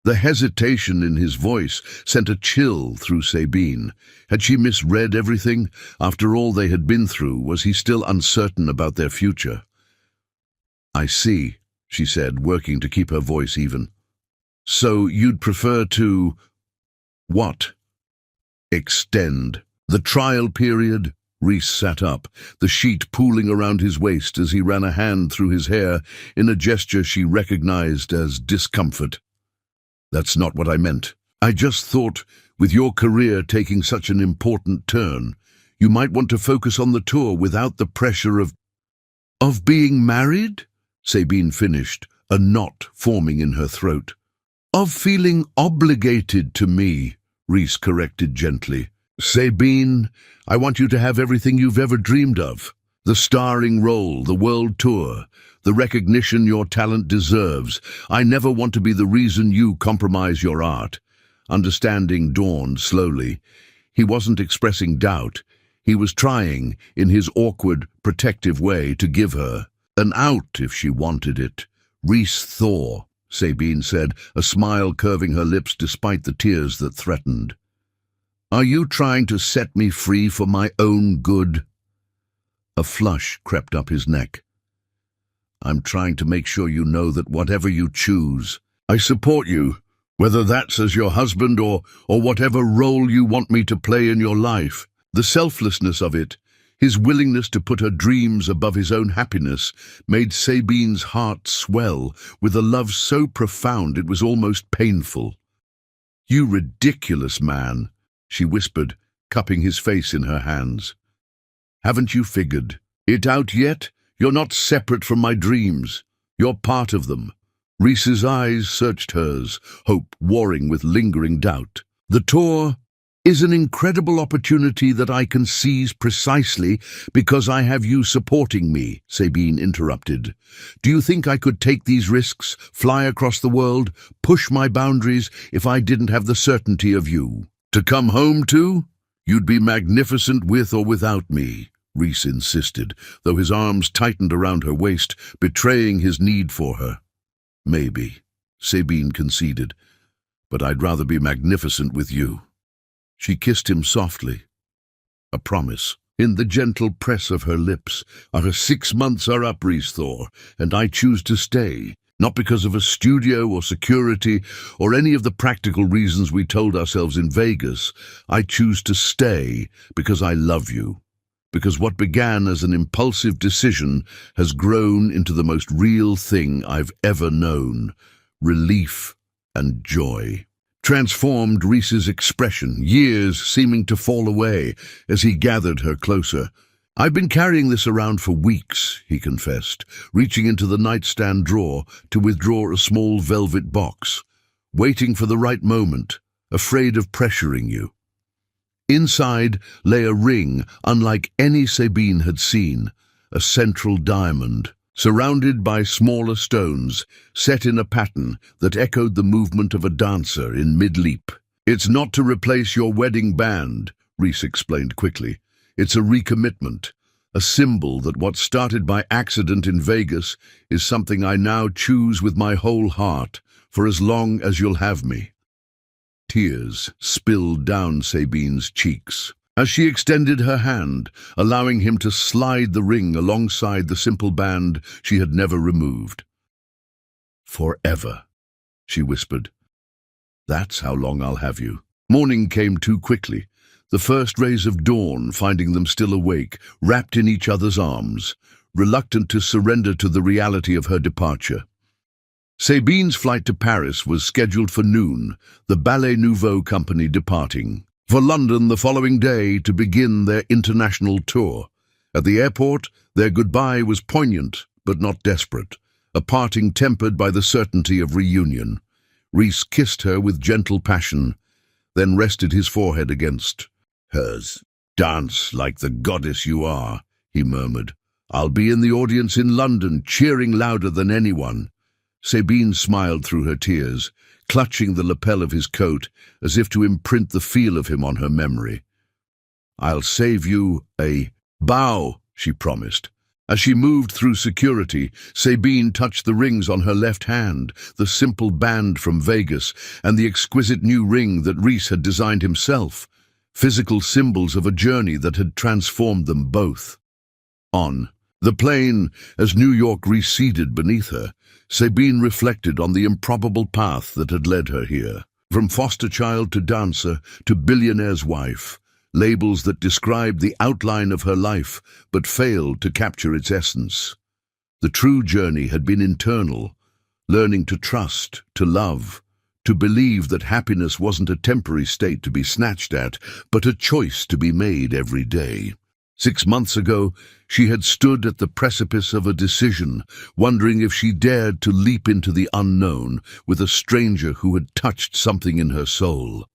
The hesitation in his voice sent a chill through Sabine. Had she misread everything? After all they had been through, was he still uncertain about their future? "I see," she said, working to keep her voice even. "So you'd prefer to—" "What?" "Extend the trial period?" Rhys sat up, the sheet pooling around his waist as he ran a hand through his hair in a gesture she recognized as discomfort. "That's not what I meant. I just thought, with your career taking such an important turn, you might want to focus on the tour without the pressure of being married?" Sabine finished, a knot forming in her throat. "Of feeling obligated to me," Reese corrected gently. "Sabine, I want you to have everything you've ever dreamed of. The starring role, the world tour, the recognition your talent deserves. I never want to be the reason you compromise your art." Understanding dawned slowly. He wasn't expressing doubt. He was trying, in his awkward, protective way, to give her an out if she wanted it. "Reese Thor," Sabine said, a smile curving her lips despite the tears that threatened. "Are you trying to set me free for my own good?" A flush crept up his neck. "I'm trying to make sure you know that whatever you choose, I support you, whether that's as your husband or whatever role you want me to play in your life." The selflessness of it, his willingness to put her dreams above his own happiness, made Sabine's heart swell with a love so profound it was almost painful. "You ridiculous man," she whispered, cupping his face in her hands. "Haven't you figured it out yet? You're not separate from my dreams. You're part of them." Reese's eyes searched hers, hope warring with lingering doubt. "The tour is an incredible opportunity that I can seize precisely because I have you supporting me," Sabine interrupted. "Do you think I could take these risks, fly across the world, push my boundaries, if I didn't have the certainty of you to come home to? You'd be magnificent with or without me," Reese insisted, though his arms tightened around her waist, betraying his need for her. "Maybe," Sabine conceded, "but I'd rather be magnificent with you." She kissed him softly. A promise. In the gentle press of her lips. "Our 6 months are up, Reese Thor, and I choose to stay. Not because of a studio or security or any of the practical reasons we told ourselves in Vegas. I choose to stay because I love you. Because what began as an impulsive decision has grown into the most real thing I've ever known. Relief and joy." Transformed Reese's expression, years seeming to fall away as he gathered her closer. "I've been carrying this around for weeks," he confessed, reaching into the nightstand drawer to withdraw a small velvet box, waiting for the right moment, afraid of pressuring you. Inside lay a ring unlike any Sabine had seen, a central diamond, surrounded by smaller stones, set in a pattern that echoed the movement of a dancer in mid-leap. "It's not to replace your wedding band," Reese explained quickly. "It's a recommitment, a symbol that what started by accident in Vegas is something I now choose with my whole heart, for as long as you'll have me." Tears spilled down Sabine's cheeks as she extended her hand, allowing him to slide the ring alongside the simple band she had never removed. "Forever," she whispered. "That's how long I'll have you." Morning came too quickly, the first rays of dawn finding them still awake, wrapped in each other's arms, reluctant to surrender to the reality of her departure. Sabine's flight to Paris was scheduled for noon, the Ballet Nouveau company departing for London the following day to begin their international tour. At the airport, their goodbye was poignant but not desperate, a parting tempered by the certainty of reunion. Reese kissed her with gentle passion, then rested his forehead against hers. "Dance like the goddess you are," he murmured. "I'll be in the audience in London, cheering louder than anyone." Sabine smiled through her tears, clutching the lapel of his coat as if to imprint the feel of him on her memory. "I'll save you a bow," she promised. As she moved through security, Sabine touched the rings on her left hand, the simple band from Vegas and the exquisite new ring that Reese had designed himself, physical symbols of a journey that had transformed them both. On the plane, as New York receded beneath her, Sabine reflected on the improbable path that had led her here. From foster child to dancer to billionaire's wife, labels that described the outline of her life but failed to capture its essence. The true journey had been internal, learning to trust, to love, to believe that happiness wasn't a temporary state to be snatched at, but a choice to be made every day. 6 months ago, she had stood at the precipice of a decision, wondering if she dared to leap into the unknown with a stranger who had touched something in her soul.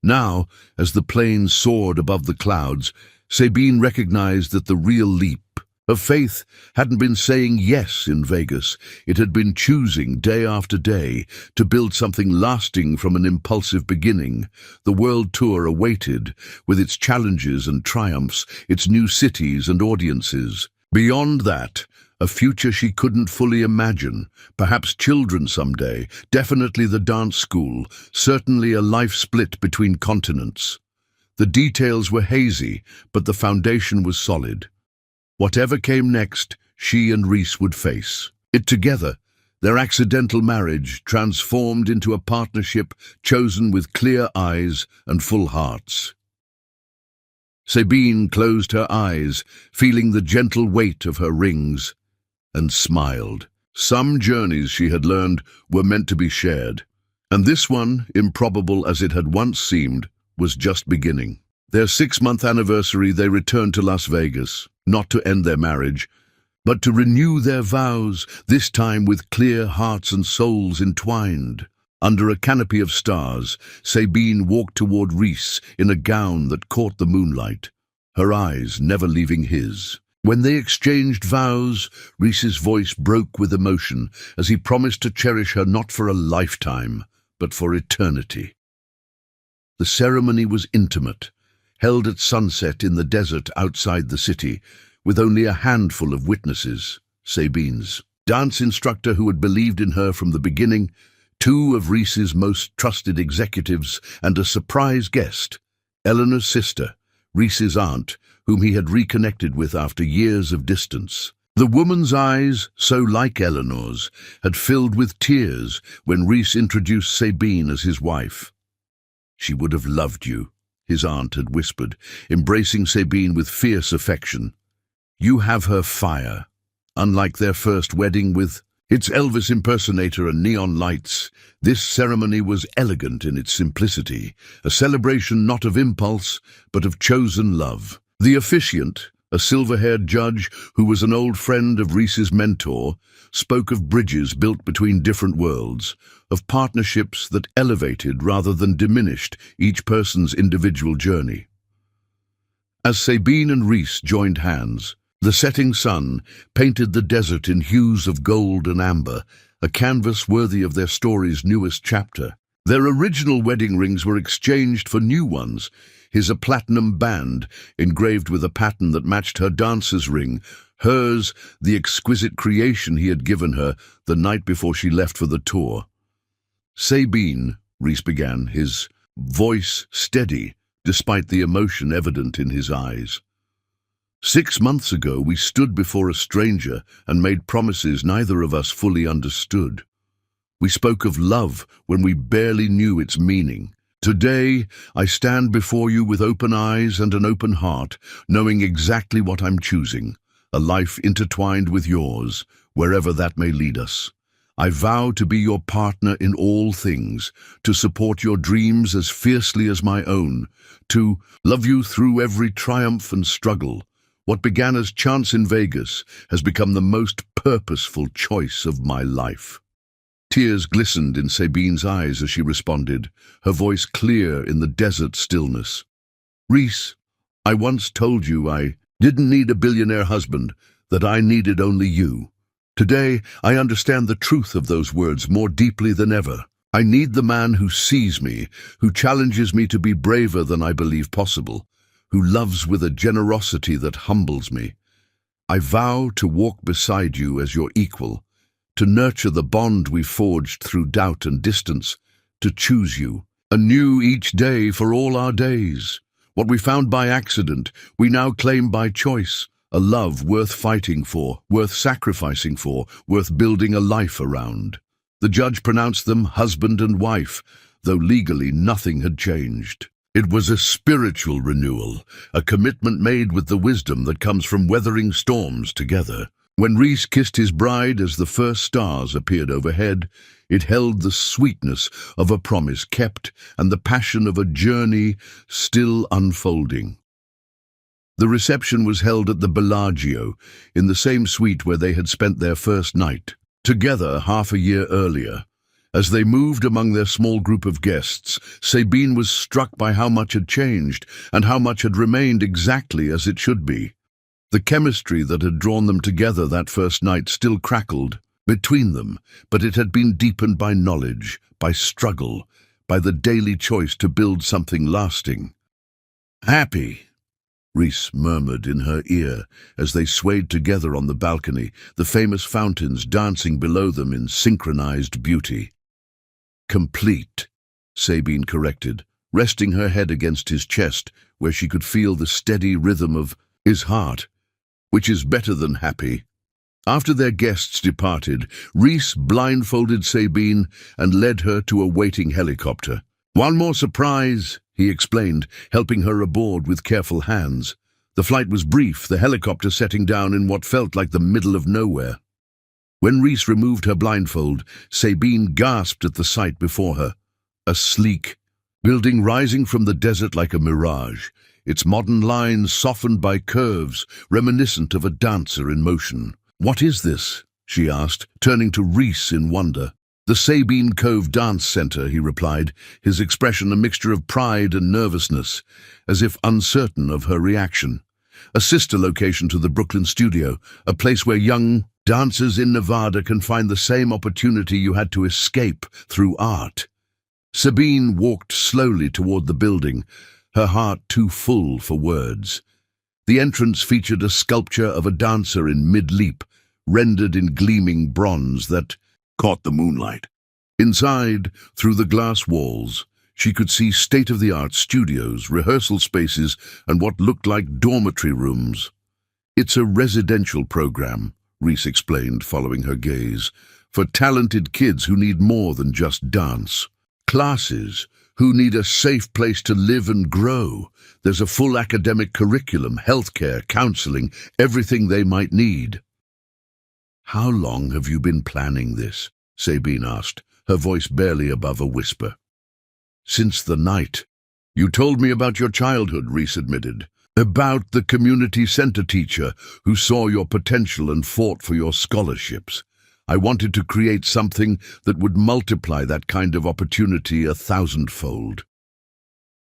Now, as the plane soared above the clouds, Sabine recognized that the real leap of faith hadn't been saying yes in Vegas. It had been choosing day after day to build something lasting from an impulsive beginning. The world tour awaited, with its challenges and triumphs, its new cities and audiences. Beyond that, a future she couldn't fully imagine. Perhaps children someday, definitely the dance school, certainly a life split between continents. The details were hazy, but the foundation was solid. Whatever came next, she and Reese would face it together. Their accidental marriage transformed into a partnership chosen with clear eyes and full hearts. Sabine closed her eyes, feeling the gentle weight of her rings, and smiled. Some journeys, she had learned, were meant to be shared, and this one, improbable as it had once seemed, was just beginning. Their 6-month anniversary, they returned to Las Vegas, not to end their marriage, but to renew their vows, this time with clear hearts and souls entwined. Under a canopy of stars, Sabine walked toward Reese in a gown that caught the moonlight, her eyes never leaving his. When they exchanged vows, Reese's voice broke with emotion as he promised to cherish her not for a lifetime, but for eternity. The ceremony was intimate, held at sunset in the desert outside the city, with only a handful of witnesses. Sabine's dance instructor, who had believed in her from the beginning, 2 of Reese's most trusted executives, and a surprise guest, Eleanor's sister, Reese's aunt, whom he had reconnected with after years of distance. The woman's eyes, so like Eleanor's, had filled with tears when Reese introduced Sabine as his wife. "She would have loved you," his aunt had whispered, embracing Sabine with fierce affection. "You have her fire." Unlike their first wedding with its Elvis impersonator and neon lights, this ceremony was elegant in its simplicity, a celebration not of impulse, but of chosen love. The officiant, a silver-haired judge who was an old friend of Reese's mentor, spoke of bridges built between different worlds, of partnerships that elevated rather than diminished each person's individual journey. As Sabine and Reese joined hands, the setting sun painted the desert in hues of gold and amber, a canvas worthy of their story's newest chapter. Their original wedding rings were exchanged for new ones, his a platinum band engraved with a pattern that matched her dancer's ring, hers the exquisite creation he had given her the night before she left for the tour. "Sabine," Reese began, his voice steady despite the emotion evident in his eyes. "6 months ago we stood before a stranger and made promises neither of us fully understood. We spoke of love when we barely knew its meaning. Today, I stand before you with open eyes and an open heart, knowing exactly what I'm choosing, a life intertwined with yours, wherever that may lead us. I vow to be your partner in all things, to support your dreams as fiercely as my own, to love you through every triumph and struggle. What began as chance in Vegas has become the most purposeful choice of my life." Tears glistened in Sabine's eyes as she responded, her voice clear in the desert stillness. "Reese, I once told you I didn't need a billionaire husband, that I needed only you. Today, I understand the truth of those words more deeply than ever. I need the man who sees me, who challenges me to be braver than I believe possible, who loves with a generosity that humbles me. I vow to walk beside you as your equal, to nurture the bond we forged through doubt and distance, to choose you, anew each day for all our days. What we found by accident, we now claim by choice, a love worth fighting for, worth sacrificing for, worth building a life around." The judge pronounced them husband and wife, though legally nothing had changed. It was a spiritual renewal, a commitment made with the wisdom that comes from weathering storms together. When Reese kissed his bride as the first stars appeared overhead, it held the sweetness of a promise kept and the passion of a journey still unfolding. The reception was held at the Bellagio, in the same suite where they had spent their first night, together half a year earlier. As they moved among their small group of guests, Sabine was struck by how much had changed and how much had remained exactly as it should be. The chemistry that had drawn them together that first night still crackled between them, but it had been deepened by knowledge, by struggle, by the daily choice to build something lasting. "Happy," Rhys murmured in her ear as they swayed together on the balcony, the famous fountains dancing below them in synchronized beauty. "Complete," Sabine corrected, resting her head against his chest where she could feel the steady rhythm of his heart, which is better than happy. After their guests departed, Rhys blindfolded Sabine and led her to a waiting helicopter. "One more surprise," he explained, helping her aboard with careful hands. The flight was brief, the helicopter setting down in what felt like the middle of nowhere. When Rhys removed her blindfold, Sabine gasped at the sight before her. A sleek building rising from the desert like a mirage, its modern lines softened by curves reminiscent of a dancer in motion. "What is this?" she asked, turning to Rhys in wonder. "The Sabine Cove Dance Center," he replied, his expression a mixture of pride and nervousness, as if uncertain of her reaction. "A sister location to the Brooklyn studio, a place where young dancers in Nevada can find the same opportunity you had to escape through art." Sabine walked slowly toward the building, her heart too full for words. The entrance featured a sculpture of a dancer in mid-leap, rendered in gleaming bronze that caught the moonlight. Inside, through the glass walls, she could see state-of-the-art studios, rehearsal spaces, and what looked like dormitory rooms. "It's a residential program," Rhys explained, following her gaze, "for talented kids who need more than just dance. Classes who need a safe place to live and grow. There's a full academic curriculum, healthcare, counseling, everything they might need." "How long have you been planning this?" Sabine asked, her voice barely above a whisper. "Since the night. You told me about your childhood," Rhys admitted. "About the community center teacher who saw your potential and fought for your scholarships. I wanted to create something that would multiply that kind of opportunity 1,000-fold."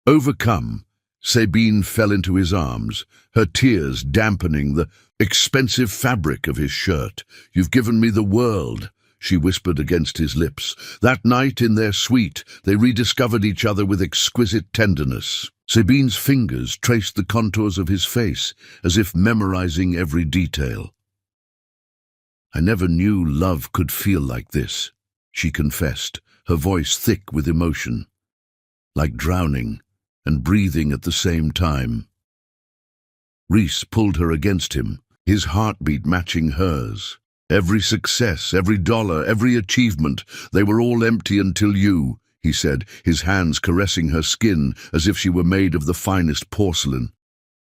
Overcome, Sabine fell into his arms, her tears dampening the expensive fabric of his shirt. "You've given me the world," she whispered against his lips. That night in their suite, they rediscovered each other with exquisite tenderness. Sabine's fingers traced the contours of his face, as if memorizing every detail. "I never knew love could feel like this," she confessed, her voice thick with emotion. "Like drowning and breathing at the same time." Rhys pulled her against him, his heartbeat matching hers. "Every success, every dollar, every achievement, they were all empty until you," he said, his hands caressing her skin as if she were made of the finest porcelain.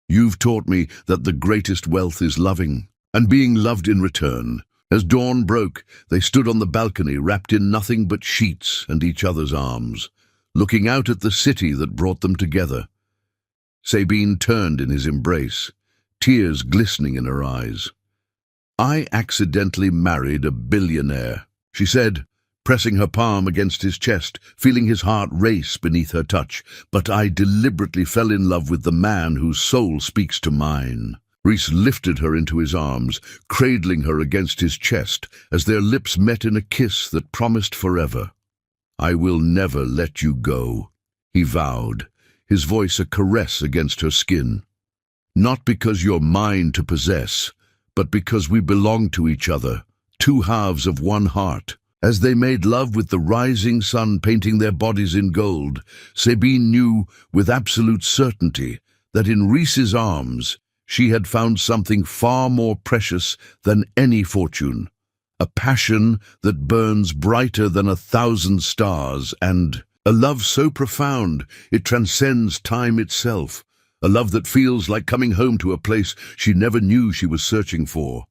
"You've taught me that the greatest wealth is loving, and being loved in return." As dawn broke, they stood on the balcony, wrapped in nothing but sheets and each other's arms, looking out at the city that brought them together. Sabine turned in his embrace, tears glistening in her eyes. "I accidentally married a billionaire," she said, pressing her palm against his chest, feeling his heart race beneath her touch. "But I deliberately fell in love with the man whose soul speaks to mine." Rhys lifted her into his arms, cradling her against his chest as their lips met in a kiss that promised forever. "I will never let you go," he vowed, his voice a caress against her skin. "Not because you're mine to possess, but because we belong to each other, two halves of one heart." As they made love with the rising sun painting their bodies in gold, Sabine knew with absolute certainty that in Rhys's arms she had found something far more precious than any fortune, a passion that burns brighter than 1,000 stars, and a love so profound it transcends time itself, a love that feels like coming home to a place she never knew she was searching for.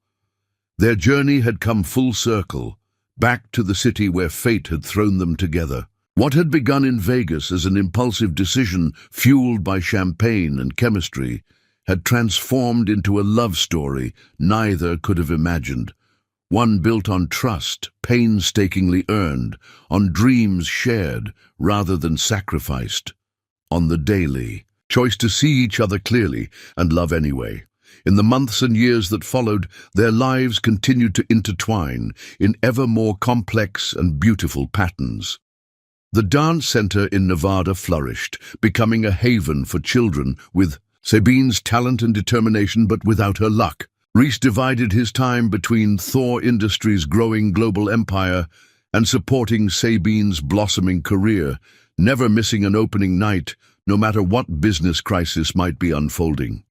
Their journey had come full circle, back to the city where fate had thrown them together. What had begun in Vegas as an impulsive decision fueled by champagne and chemistry had transformed into a love story neither could have imagined. One built on trust, painstakingly earned, on dreams shared rather than sacrificed, on the daily choice to see each other clearly and love anyway. In the months and years that followed, their lives continued to intertwine in ever more complex and beautiful patterns. The dance center in Nevada flourished, becoming a haven for children with Sabine's talent and determination, but without her luck. Reese divided his time between Thor Industries' growing global empire and supporting Sabine's blossoming career, never missing an opening night, no matter what business crisis might be unfolding.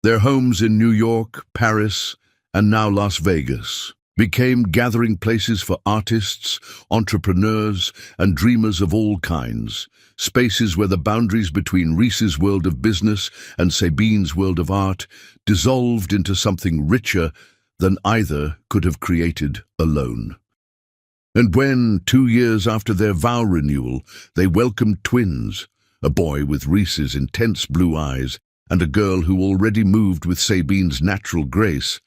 Their homes in New York, Paris, and now Las Vegas became gathering places for artists, entrepreneurs, and dreamers of all kinds, spaces where the boundaries between Reese's world of business and Sabine's world of art dissolved into something richer than either could have created alone. And when, 2 years after their vow renewal, they welcomed twins, a boy with Reese's intense blue eyes and a girl who already moved with Sabine's natural grace,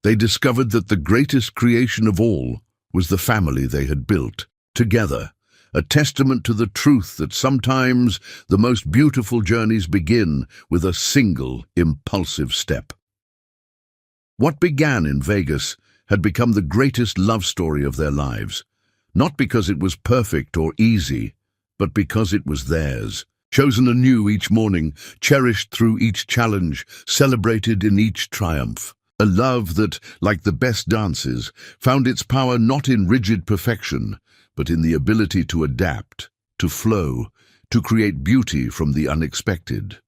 they discovered that the greatest creation of all was the family they had built together, a testament to the truth that sometimes the most beautiful journeys begin with a single impulsive step. What began in Vegas had become the greatest love story of their lives, not because it was perfect or easy, but because it was theirs. Chosen anew each morning, cherished through each challenge, celebrated in each triumph. A love that, like the best dances, found its power not in rigid perfection, but in the ability to adapt, to flow, to create beauty from the unexpected.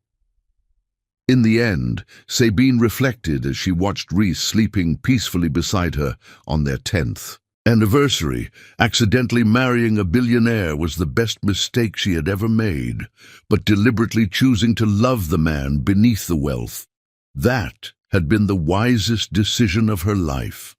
In the end, Sabine reflected as she watched Reese sleeping peacefully beside her on their 10th anniversary. Accidentally marrying a billionaire was the best mistake she had ever made, but deliberately choosing to love the man beneath the wealth, that had been the wisest decision of her life.